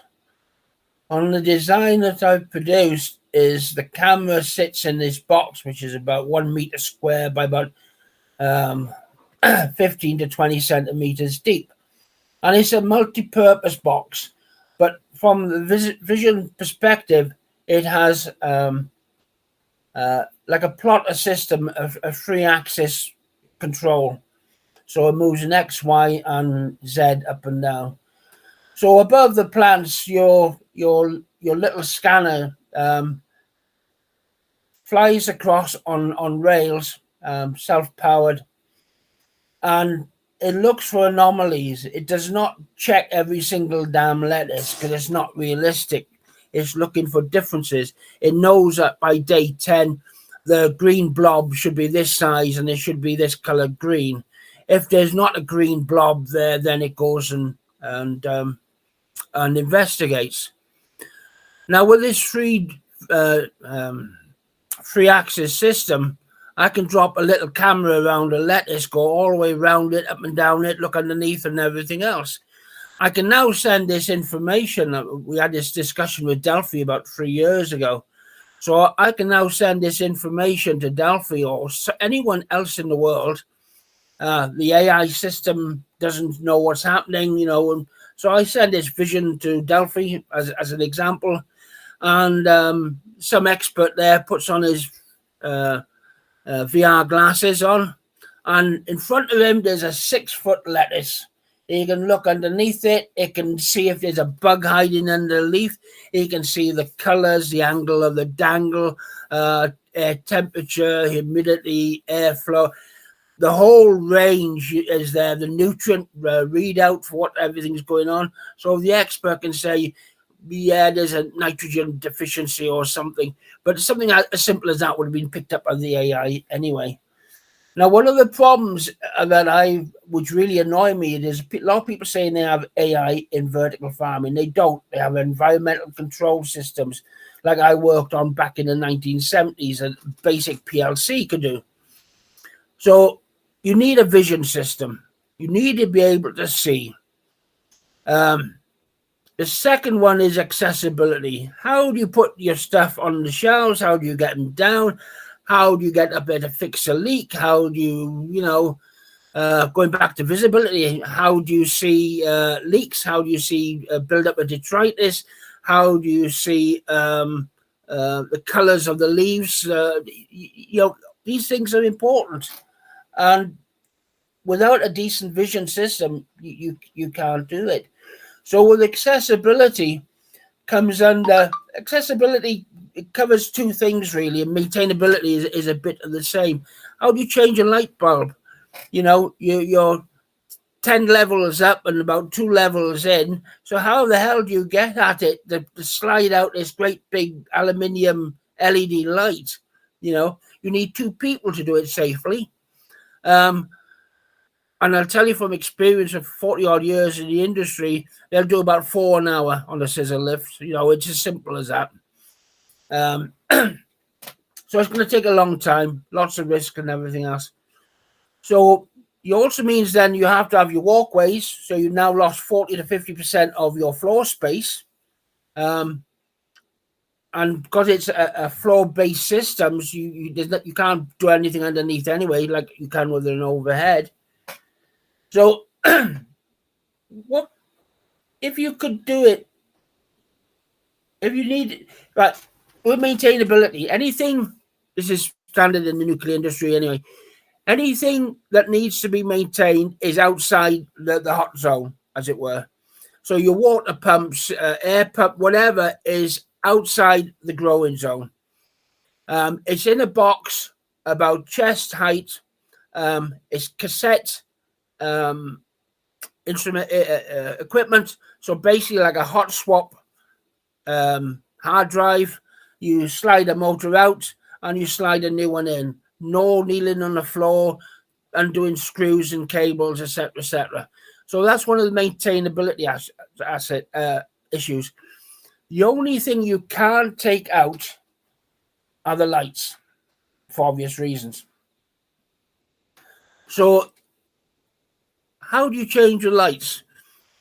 On the design that I've produced is the camera sits in this box, which is about 1 meter square by about 15 to 20 centimeters deep. And it's a multi-purpose box. But from the vision perspective, it has like a plotter system of a 3-axis control. So it moves an X, Y, and Z up and down. So above the plants, your little scanner flies across on rails, self-powered, and it looks for anomalies. It does not check every single damn lettuce because it's not realistic. It's looking for differences. It knows that by day 10, the green blob should be this size and it should be this color green. If there's not a green blob there, then it goes and investigates. Now, with this three-axis system, I can drop a little camera around a lettuce, go all the way around it, up and down it, look underneath and everything else. I can now send this information. We had this discussion with Delphi about 3 years ago. So I can now send this information to Delphi or anyone else in the world. The AI system doesn't know what's happening, and so I send this vision to Delphi as an example, and some expert there puts on his VR glasses on, and in front of him there's a 6-foot lettuce. He can look underneath it. It can see if there's a bug hiding underneath. He can see the colors, the angle of the dangle, air temperature, humidity, airflow. The whole range is there, the nutrient readout for what everything's going on. So the expert can say, yeah, there's a nitrogen deficiency or something. But something as simple as that would have been picked up by the AI anyway. Now, one of the problems which really annoy me, is a lot of people saying they have AI in vertical farming. They don't. They have environmental control systems like I worked on back in the 1970s and basic PLC could do. So you need a vision system. You need to be able to see. The second one is accessibility. How do you put your stuff on the shelves? How do you get them down? How do you get up there to fix a leak? How do you, going back to visibility, how do you see leaks? How do you see build-up of detritus? How do you see the colors of the leaves? These things are important. And without a decent vision system, you can't do it. So with accessibility comes under accessibility. It covers two things really, and maintainability is a bit of the same. How do you change a light bulb? You're 10 levels up and about 2 levels in. So how the hell do you get at it to slide out this great big aluminium LED light? You need 2 people to do it safely. And I'll tell you from experience of 40 odd years in the industry, they'll do about 4 an hour on a scissor lift. It's as simple as that. So it's going to take a long time, lots of risk and everything else. So it also means then you have to have your walkways. So you've now lost 40 to 50% of your floor space. And because it's a floor-based system, you can't do anything underneath anyway, like you can with an overhead. So what if you could do it? If you need, right, with maintainability, anything, this is standard in the nuclear industry anyway, anything that needs to be maintained is outside the hot zone, as it were. So your water pumps, air pump, whatever is outside the growing zone. It's in a box about chest height. It's cassette instrument equipment. So basically like a hot swap hard drive. You slide a motor out and you slide a new one in. No kneeling on the floor and doing screws and cables, etc., etc. So that's one of the maintainability issues. The only thing you can't take out are the lights, for obvious reasons. So how do you change your lights?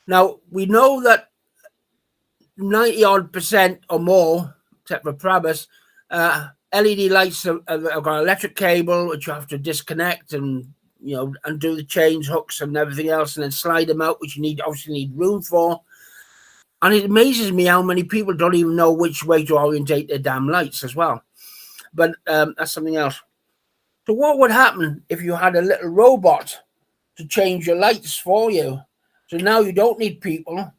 Now, we know that 90 odd percent or more, except for Brabus, LED lights have got an electric cable which you have to disconnect and undo the change hooks and everything else, and then slide them out, which you obviously need room for. And it amazes me how many people don't even know which way to orientate their damn lights as well. But that's something else. So what would happen if you had a little robot to change your lights for you? So now you don't need people.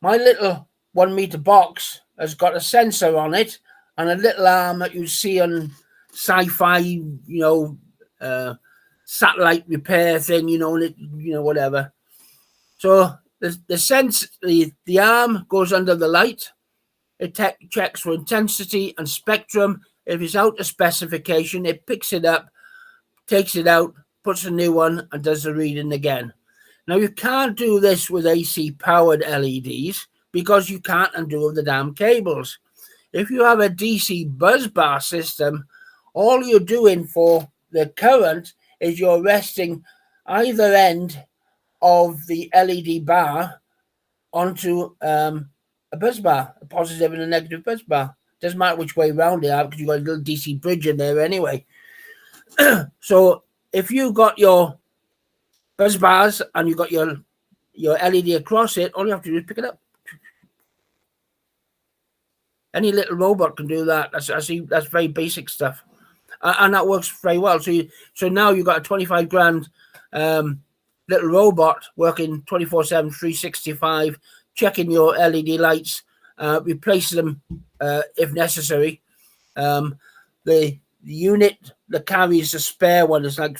My little 1 meter box has got a sensor on it and a little arm that you see on sci-fi, satellite repair thing, and it, whatever. So the arm goes under the light. It checks for intensity and spectrum. If it's out of specification, it picks it up, takes it out, puts a new one, and does the reading again. Now, you can't do this with AC-powered LEDs because you can't undo the damn cables. If you have a DC busbar system, all you're doing for the current is you're resting either end of the LED bar onto a bus bar, a positive and a negative bus bar. Doesn't matter which way around they are because you've got a little DC bridge in there anyway. So if you got your bus bars and you got your LED across it, all you have to do is pick it up. Any little robot can do that. That's very basic stuff, and that works very well. So now you've got a 25 grand little robot working 24/7, 365, checking your LED lights, replacing them if necessary. The unit that carries the spare one is like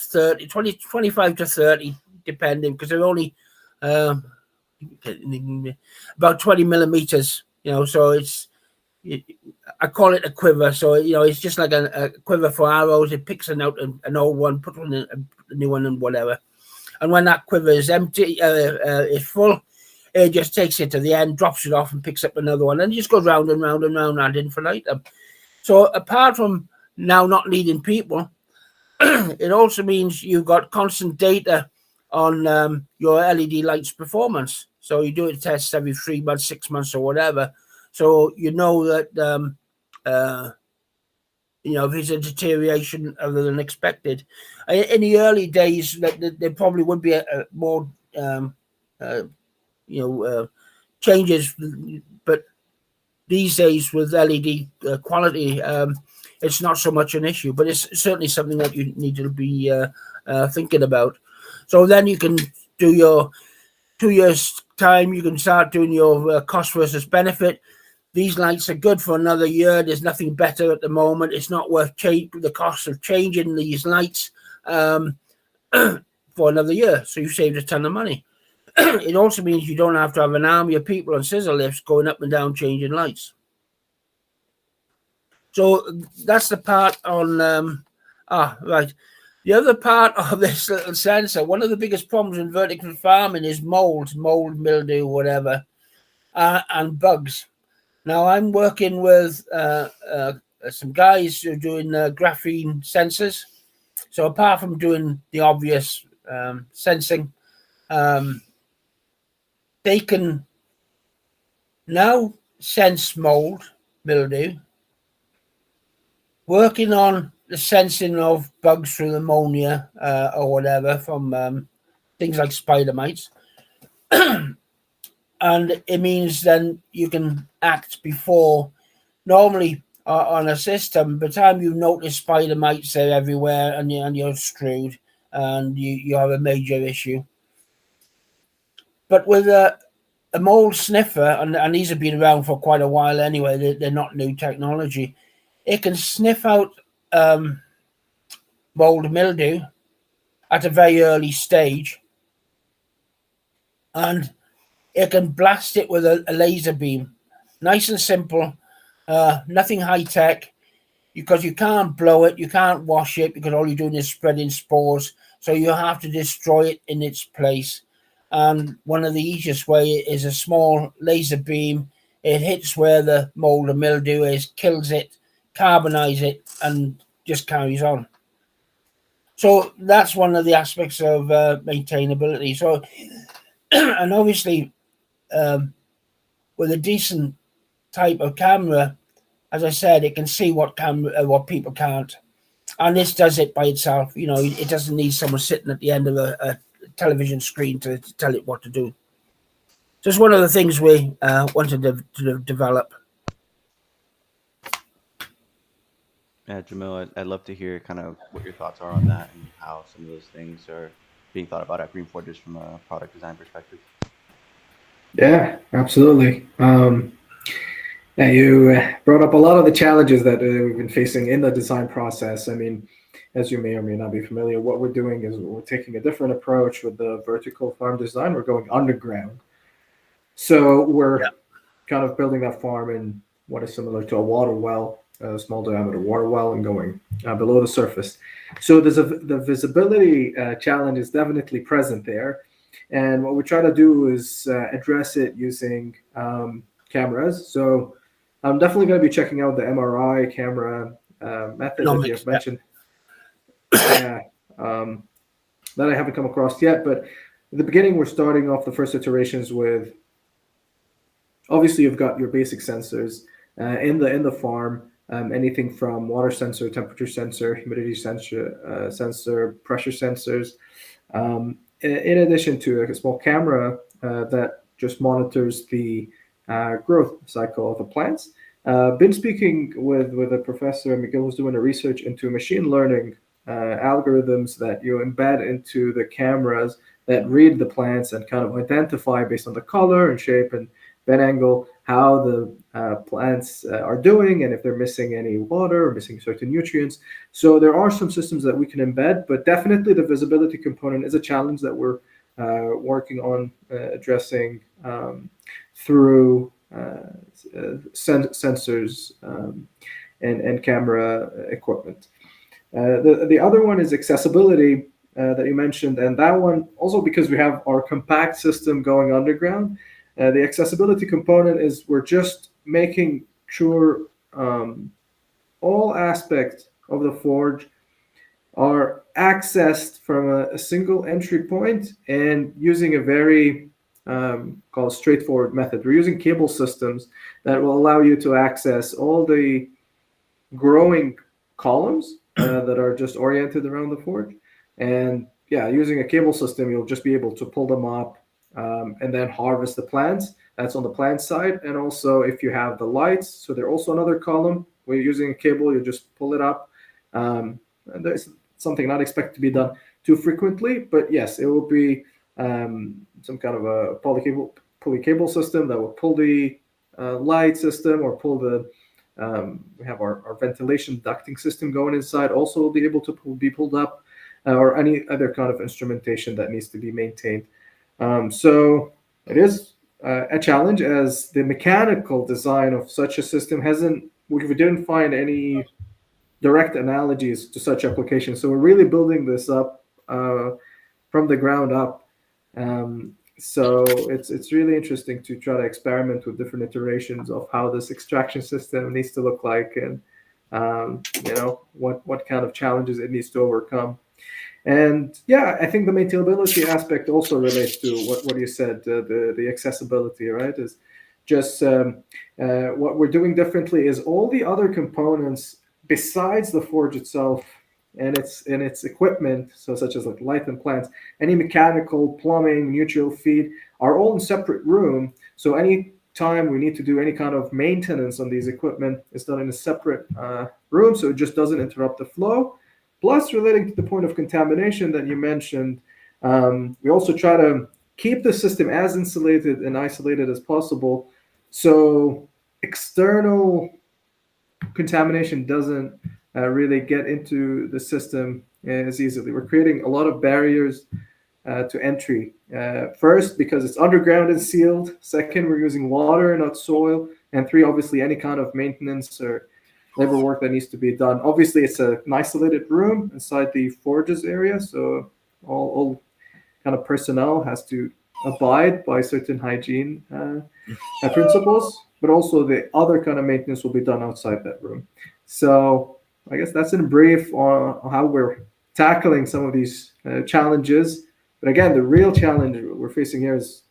25 to 30, depending, because they're only about 20 millimeters, so I call it a quiver. So, it's just like a quiver for arrows. It picks out an old one, puts one in, a new one, and whatever. And when that quiver is empty, is full, it just takes it to the end, drops it off, and picks up another one. And it just goes round and round and round ad infinitum. So apart from now not needing people, it also means you've got constant data on your LED lights performance. So you do it tests every 3 months, 6 months, or whatever. So you know that if there's a deterioration other than expected. In the early days, there probably would be a more changes, but these days with LED quality, it's not so much an issue, but it's certainly something that you need to be thinking about. So then you can do your 2 years time, you can start doing your cost versus benefit. These lights are good for another year. There's nothing better at the moment. It's not worth the cost of changing these lights for another year. So you saved a ton of money. It also means you don't have to have an army of people on scissor lifts going up and down changing lights. So that's the part on right. The other part of this little sensor, one of the biggest problems in vertical farming is mold, mildew, whatever, and bugs. Now I'm working with some guys who are doing graphene sensors. So apart from doing the obvious sensing, they can now sense mold, mildew, working on the sensing of bugs through ammonia or whatever from things like spider mites. And it means then you can act before. Normally on a system, by the time you notice spider mites, they're everywhere, and you're screwed, and you have a major issue. But with a mold sniffer, and these have been around for quite a while anyway, they're not new technology. It can sniff out mold mildew at a very early stage, and it can blast it with a laser beam. Nice and simple, nothing high tech, because you can't blow it, you can't wash it, because all you're doing is spreading spores. So you have to destroy it in its place. And one of the easiest way is a small laser beam. It hits where the mold and mildew is, kills it, carbonizes it, and just carries on. So that's one of the aspects of maintainability. So, and obviously, with a decent type of camera, as I said, it can see what people can't, and this does it by itself. It doesn't need someone sitting at the end of a television screen to tell it what to do. So it's one of the things we wanted to develop. Yeah, Jamil, I'd love to hear kind of what your thoughts are on that and how some of those things are being thought about at GreenForges from a product design perspective. Yeah, absolutely. Yeah, you brought up a lot of the challenges that we've been facing in the design process. I mean, as you may or may not be familiar, what we're doing is we're taking a different approach with the vertical farm design. We're going underground. So we're kind of building that farm in what is similar to a water well, a small diameter water well, and going below the surface. So the visibility challenge is definitely present there. And what we try to do is address it using cameras. So I'm definitely going to be checking out the MRI camera method that you have mentioned. Yeah, that I haven't come across yet. But at the beginning, we're starting off the first iterations with, obviously, you've got your basic sensors in the farm. Anything from water sensor, temperature sensor, humidity sensor, pressure sensors. In addition to a small camera that just monitors the growth cycle of the plants. Been speaking with a professor, Miguel, who's doing a research into machine learning algorithms that you embed into the cameras that read the plants and kind of identify based on the color and shape and bed angle how the plants are doing and if they're missing any water or missing certain nutrients. So there are some systems that we can embed, but definitely the visibility component is a challenge that we're working on addressing through sensors and camera equipment. The other one is accessibility that you mentioned, and that one also because we have our compact system going underground. The accessibility component is we're just making sure all aspects of the forge are accessed from a single entry point and using a very called straightforward method. We're using cable systems that will allow you to access all the growing columns that are just oriented around the forge. And yeah, using a cable system, you'll just be able to pull them up and then harvest the plants. That's on the plant side. And also if you have the lights, so there's also another column where you're using a cable, you just pull it up. And there's something not expected to be done too frequently, but yes, it will be some kind of a pulley cable system that will pull the light system or pull the we have our ventilation ducting system going inside also will be able to be pulled up or any other kind of instrumentation that needs to be maintained. So it is a challenge as the mechanical design of such a system we didn't find any direct analogies to such applications. So we're really building this up from the ground up. So it's really interesting to try to experiment with different iterations of how this extraction system needs to look like and what kind of challenges it needs to overcome. And yeah, I think the maintainability aspect also relates to what you said, the accessibility, right? Is just what we're doing differently is all the other components besides the forge itself and its equipment, so such as like light and plants, any mechanical, plumbing, neutral feed are all in separate room. So any time we need to do any kind of maintenance on these equipment is done in a separate room, so it just doesn't interrupt the flow. Plus, relating to the point of contamination that you mentioned, we also try to keep the system as insulated and isolated as possible, so external contamination doesn't really get into the system as easily. We're creating a lot of barriers to entry. First, because it's underground and sealed. Second, we're using water, not soil. And three, obviously, any kind of maintenance or labor work that needs to be done. Obviously, it's an isolated room inside the forges area, so all kind of personnel has to abide by certain hygiene principles, but also the other kind of maintenance will be done outside that room. So I guess that's in brief on how we're tackling some of these challenges. But again, the real challenge we're facing here is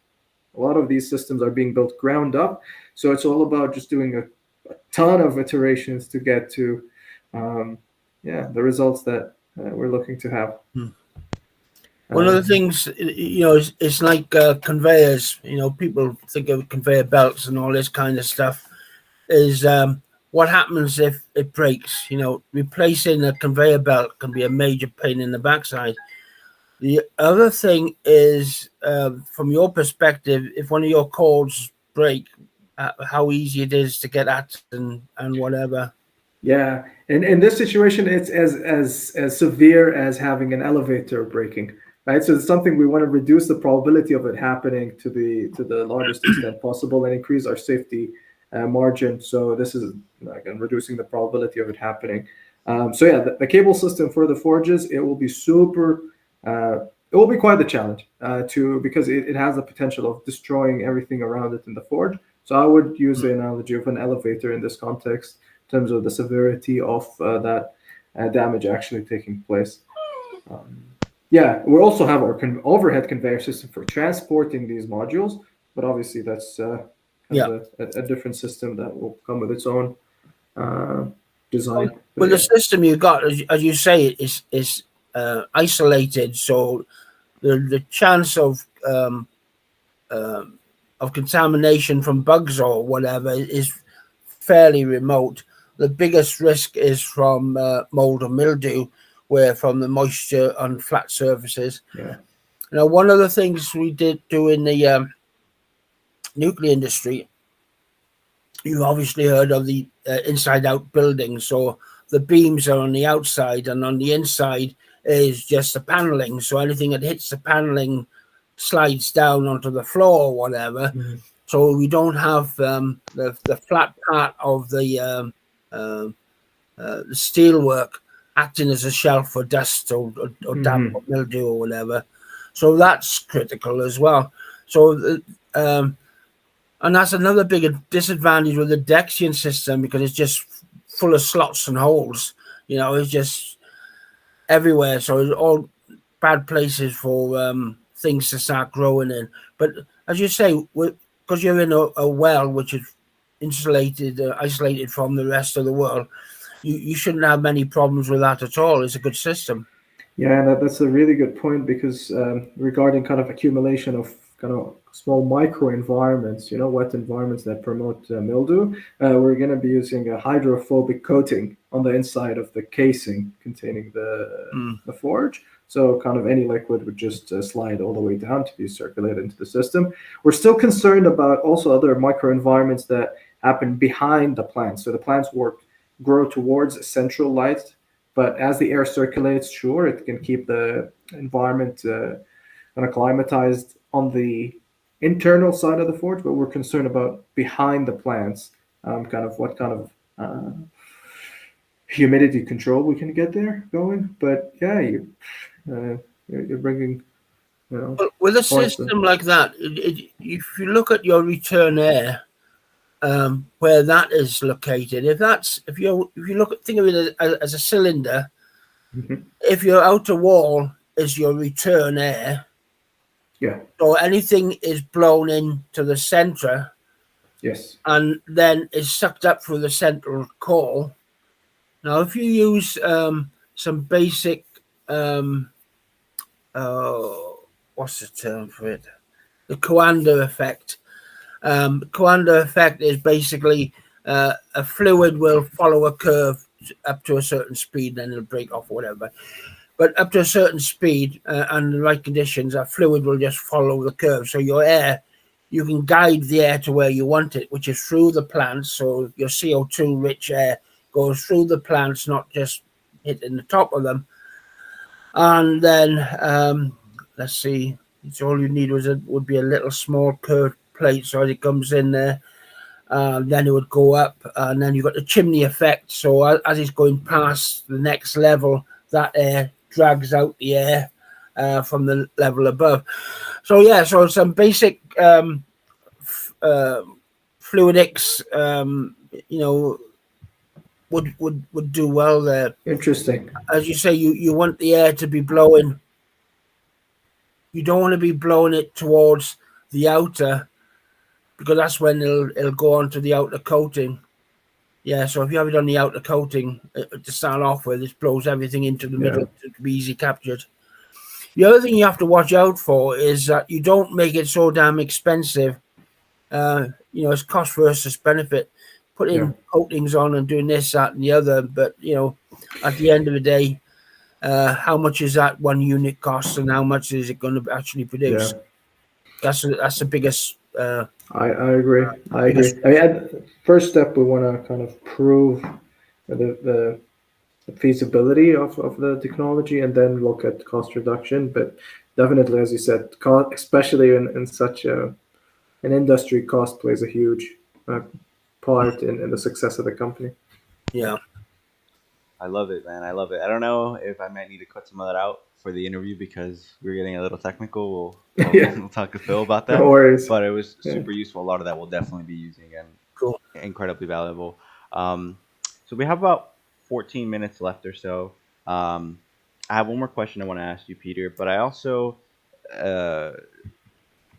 a lot of these systems are being built ground up. So it's all about just doing a ton of iterations to get to, the results that we're looking to have. One of the things, it's like conveyors. People think of conveyor belts and all this kind of stuff. Is what happens if it breaks? Replacing a conveyor belt can be a major pain in the backside. The other thing is, from your perspective, if one of your cords break, how easy it is to get at and whatever. Yeah, and in this situation, it's as severe as having an elevator breaking, right? So it's something we want to reduce the probability of it happening to the largest extent possible and increase our safety margin. So this is again reducing the probability of it happening. The cable system for the forges, it will be super. It will be quite the challenge because it has the potential of destroying everything around it in the forge. So I would use the analogy of an elevator in this context in terms of the severity of that damage actually taking place. We also have our overhead conveyor system for transporting these modules, but obviously that's a different system that will come with its own design. Well, the system you got, as you say, is isolated, so the chance of contamination from bugs or whatever is fairly remote. The biggest risk is from mold or mildew, where from the moisture on flat surfaces. Now, one of the things we did do in the nuclear industry, you obviously heard of the inside-out building. So the beams are on the outside, and on the inside is just the paneling. So anything that hits the paneling slides down onto the floor or whatever. So we don't have the flat part of the steelwork acting as a shelf for dust or damp or mildew or whatever. So that's critical as well. So and that's another big disadvantage with the Dexian system, because it's just full of slots and holes. It's just everywhere. So it's all bad places for things to start growing in. But as you say, because you're in a well which is insulated, isolated from the rest of the world, you shouldn't have many problems with that at all. It's a good system. Yeah, that's a really good point, because regarding kind of accumulation of kind of small micro environments, wet environments that promote mildew, we're going to be using a hydrophobic coating on the inside of the casing containing the forge. So kind of any liquid would just slide all the way down to be circulated into the system. We're still concerned about also other microenvironments that happen behind the plants. So the plants grow towards central light, but as the air circulates, sure, it can keep the environment kind of climatized on the internal side of the forge, but we're concerned about behind the plants, kind of what kind of humidity control we can get there going. But yeah, you're bringing, with a system like that, if you look at your return air, where that is located, if you think of it as a cylinder, if your outer wall is your return air, so anything is blown into the center, and then is sucked up through the central core. Now, if you use some basic what's the term for it? The Coanda effect. Coanda effect is basically a fluid will follow a curve up to a certain speed, then it'll break off or whatever. But up to a certain speed and the right conditions, that fluid will just follow the curve. So your air, you can guide the air to where you want it, which is through the plants. So your CO2 rich air goes through the plants, not just hitting the top of them. And then let's see, it's all you need would be a little small curved plate, so it comes in there. Then it would go up, and then you've got the chimney effect. So as it's going past the next level, that air drags out the air from the level above. So yeah, so some basic fluidics, would do well there. Interesting. As you say, you want the air to be blowing. You don't want to be blowing it towards the outer, because that's when it'll go on to the outer coating. Yeah, so if you have it on the outer coating to start off with, it blows everything into the Yeah. middle to be easy captured. The other thing you have to watch out for is that you don't make it so damn expensive. It's cost versus benefit. Yeah. Putting coatings on and doing this, that, and the other, but at the end of the day, how much is that one unit cost, and how much is it going to actually Yeah. produce? That's the biggest I agree. I agree. biggest. I mean, first step, we want to kind of prove the feasibility of the technology and then look at cost reduction. But definitely, as you said, especially in such an industry, cost plays a huge uh, part in the success of the company. Yeah. I love it, man. I love it. I don't know if I might need to cut some of that out for the interview because we're getting a little technical. We'll, Yeah, we'll talk to Phil about no that. worries. But it was Yeah. super useful. A lot of that we'll definitely be using and Cool. incredibly valuable. Um, so we have about 14 minutes left or so. I have one more question I want to ask you, Peter. But I also, uh,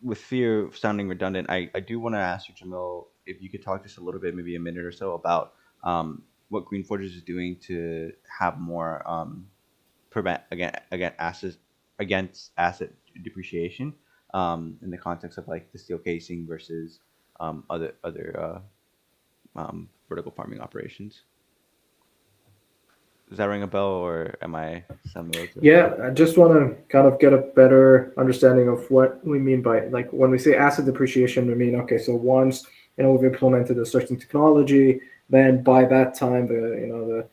with fear of sounding redundant, I do want to ask you, Jamil, if you could talk just a little bit, maybe a minute or so, about what GreenForges is doing to have more prevent against asset depreciation in the context of like the steel casing versus other vertical farming operations. Does that ring a bell, or am I sounding a little too Yeah, redundant? I just want to kind of get a better understanding of what we mean by, like, when we say asset depreciation, we mean, okay, so once we've implemented a certain technology, then by that time the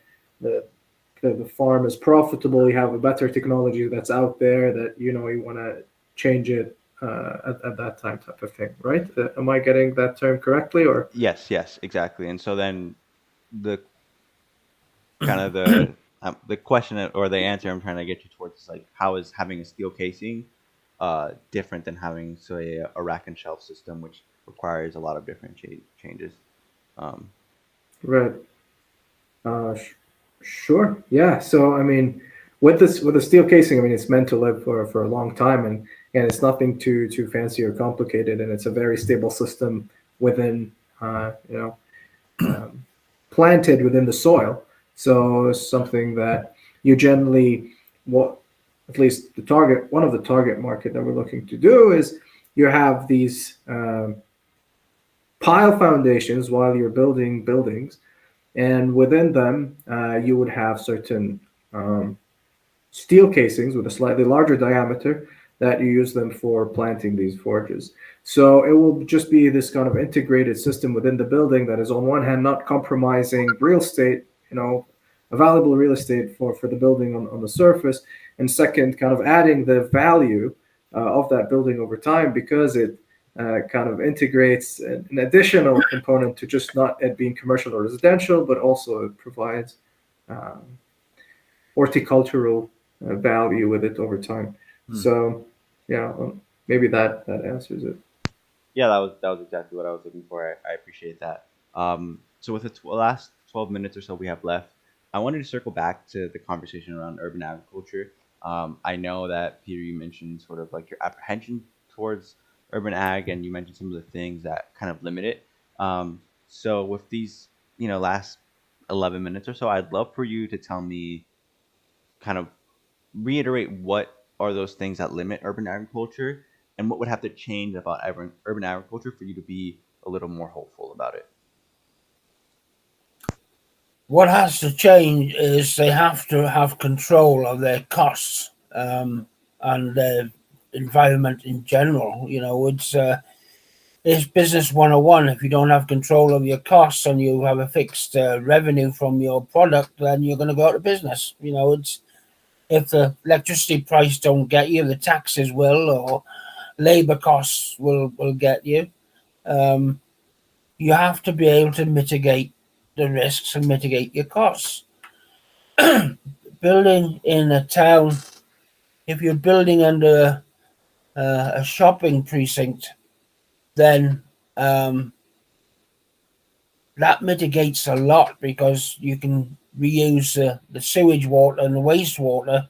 the farm is profitable. You have a better technology that's out there that you want to change it at that time, type of thing, right? Am I getting that term correctly, or? Yes, yes, exactly. And so then the kind of the question or the answer I'm trying to get you towards is like, how is having a steel casing different than having, say, a rack and shelf system, which requires a lot of different changes. Um, Right. Sure. Yeah. So I mean, with the steel casing, I mean, it's meant to live for a long time, and it's nothing too fancy or complicated, and it's a very stable system within uh, you know um, planted within the soil. So it's something that you generally, what at least one of the target market that we're looking to do is, you have these pile foundations while you're building buildings, and within them you would have certain um, steel casings with a slightly larger diameter that you use them for planting these forges. So it will just be this kind of integrated system within the building that is, on one hand, not compromising real estate, a valuable real estate for the building on the surface, and second, kind of adding the value of that building over time, because it kind of integrates an additional component to just not it being commercial or residential, but also it provides um, horticultural value with it over time. Hmm. So, yeah, maybe that answers it. Yeah, that was exactly what I was looking for. I appreciate that. So with the last 12 minutes or so we have left, I wanted to circle back to the conversation around urban agriculture. I know that Peter, you mentioned sort of like your apprehension towards urban ag, and you mentioned some of the things that kind of limit it. So with these, last 11 minutes or so, I'd love for you to tell me, kind of reiterate what are those things that limit urban agriculture, and what would have to change about urban agriculture for you to be a little more hopeful about it. What has to change is they have to have control of their costs, and their environment in general. It's business 101. If you don't have control of your costs and you have a fixed revenue from your product, then you're going to go out of business. It's if the electricity price don't get you, the taxes will, or labor costs will get you. Um, you have to be able to mitigate the risks and mitigate your costs. Building in a town, if you're building under a shopping precinct, then um, that mitigates a lot because you can reuse the sewage water and the wastewater.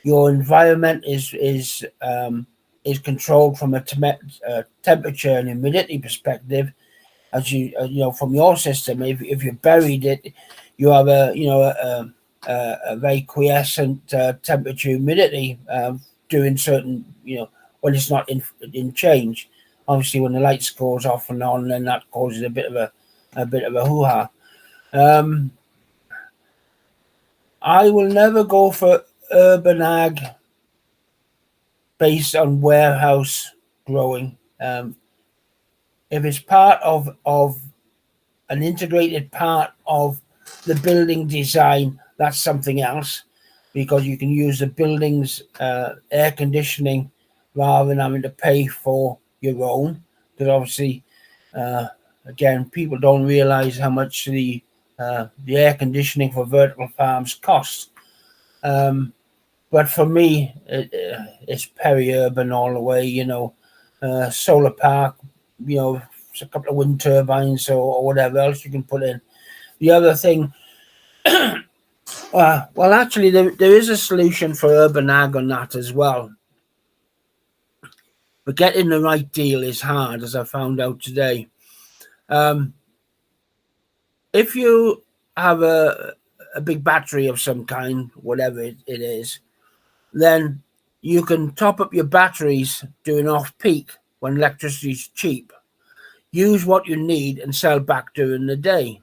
Your environment is controlled from a temperature and humidity perspective, as from your system. If you buried it, you have a very quiescent temperature humidity during certain when it's not in change. Obviously, when the lights goes off and on, then that causes a bit of a hoo ha. Um, I will never go for urban ag based on warehouse growing. If it's part of an integrated part of the building design, that's something else because you can use the building's air conditioning rather than having to pay for your own. Because obviously, uh, again, people don't realize how much the air conditioning for vertical farms costs. Um, but for me, it's peri-urban all the way. Solar park. A couple of wind turbines or whatever else you can put in. The other thing, well, actually, there is a solution for urban ag on that as well. But getting the right deal is hard, as I found out today. Um, if you have a big battery of some kind, whatever it is, then you can top up your batteries during off peak when electricity is cheap. Use what you need and sell back during the day.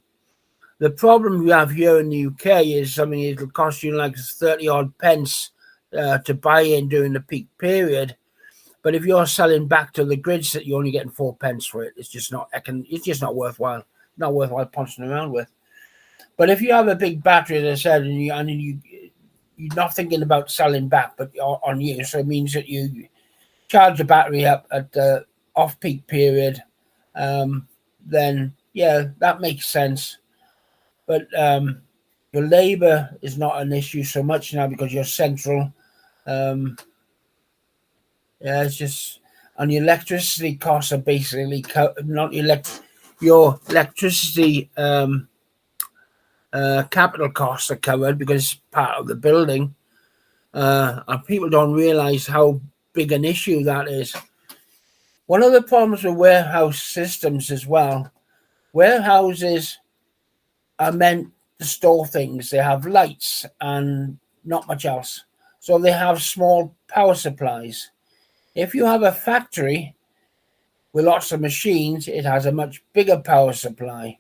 The problem we have here in the UK is something it'll cost you like 30 odd pence to buy in during the peak period. But if you're selling back to the grids, that you're only getting 4 pence for it, it's just not worthwhile. Not worthwhile punching around with. But if you have a big battery, as I said, you're not thinking about selling back, but on you, so it means that you charge the battery up at the off-peak period. Then yeah, that makes sense. But your labour is not an issue so much now because you're central. Um, yeah, it's just and your electricity costs are basically not your electricity capital costs are covered because it's part of the building, and people don't realise how big an issue that is. One of the problems with warehouse systems as well, warehouses are meant to store things. They have lights and not much else. So they have small power supplies. If you have a factory with lots of machines, it has a much bigger power supply.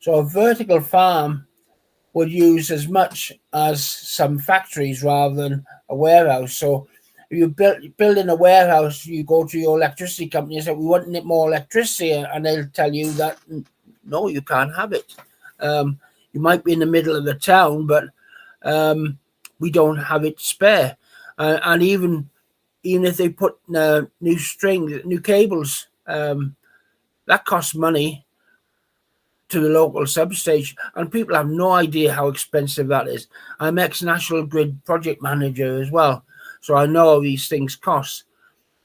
So a vertical farm would use as much as some factories rather than a warehouse. So if you building a warehouse, you go to your electricity company and say, we want more electricity, and they'll tell you that no, you can't have it. You might be in the middle of the town, but we don't have it spare. And even if they put new cables, that costs money to the local substation, and people have no idea how expensive that is. I'm ex-National Grid project manager as well, so I know these things cost.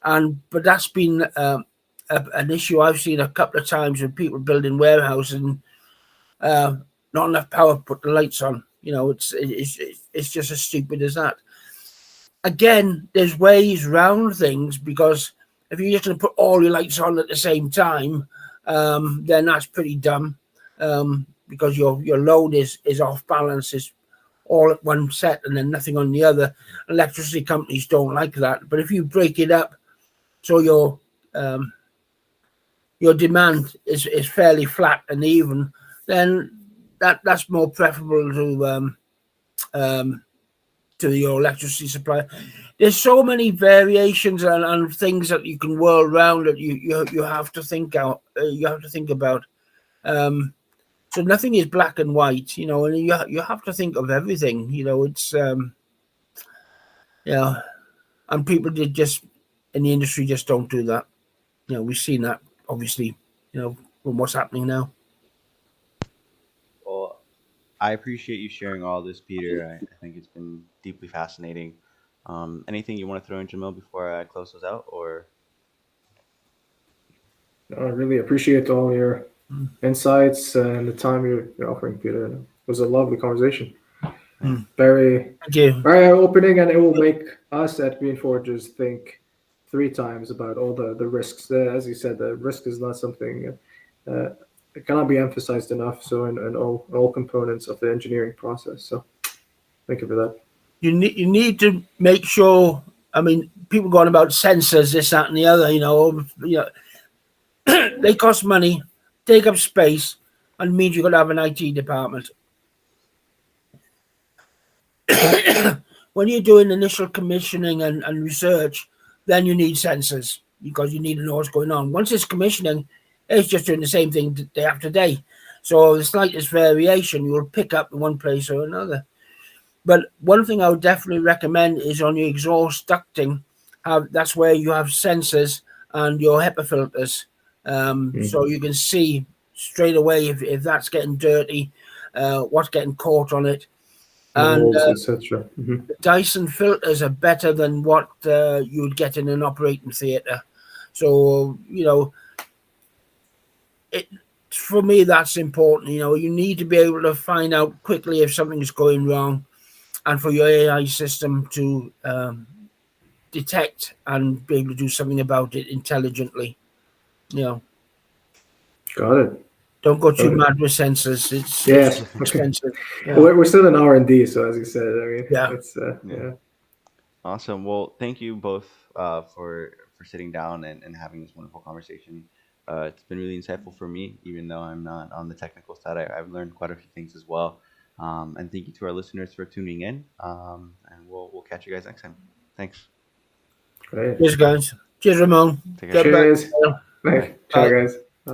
But that's been an issue I've seen a couple of times with people building warehouses and not enough power to put the lights on. It's just as stupid as that. Again, there's ways round things because if you're just going to put all your lights on at the same time, then that's pretty dumb because your load is off balance, is all at one set and then nothing on the other. Electricity companies don't like that. But if you break it up so your demand is fairly flat and even, then that's more preferable to your electricity supply. There's so many variations and things that you can whirl around that you have to think out. You have to think about. So nothing is black and white, and you have to think of everything. It's and people did just in the industry just don't do that. We've seen that obviously. From what's happening now. Well, I appreciate you sharing all this, Peter. I think it's been deeply fascinating. Anything you want to throw in, Jamil, before I close this out, or I really appreciate all your insights and the time you're offering, Peter. It was a lovely conversation. Yeah. Very, Thank you. very eye-opening, and it will make us at GreenForges think three times about all the risks. As you said, the risk is not something uh, it cannot be emphasized enough. So, in all components of the engineering process. So, thank you for that. You need to make sure. I mean, people going about sensors, this, that, and the other. They cost money, take up space, and means you've got to have an IT department. When you're doing initial commissioning and research, then you need sensors because you need to know what's going on. Once it's commissioning, it's just doing the same thing day after day. So the slightest variation you'll pick up in one place or another. But one thing I would definitely recommend is on your exhaust ducting. That's where you have sensors and your HEPA filters, so you can see straight away if that's getting dirty, what's getting caught on it. And Molds, etc. the Dyson filters are better than what you would get in an operating theatre. So it for me that's important. You need to be able to find out quickly if something is going wrong, and for your AI system to detect and be able to do something about it intelligently. Got it. Don't go too Okay. mad with sensors. It's Yes. Okay. expensive. Yeah. We're still in R&D, so as you said, I mean, Yeah. it's Yeah. yeah. Awesome. Well, thank you both for sitting down and having this wonderful conversation. It's been really insightful for me, even though I'm not on the technical side. I've learned quite a few things as well. And thank you to our listeners for tuning in. And we'll catch you guys next time. Thanks. Great. Cheers, guys. Cheers, Ramon. Take care. Get back. Cheers. Bye. Ciao, Bye. guys. Bye.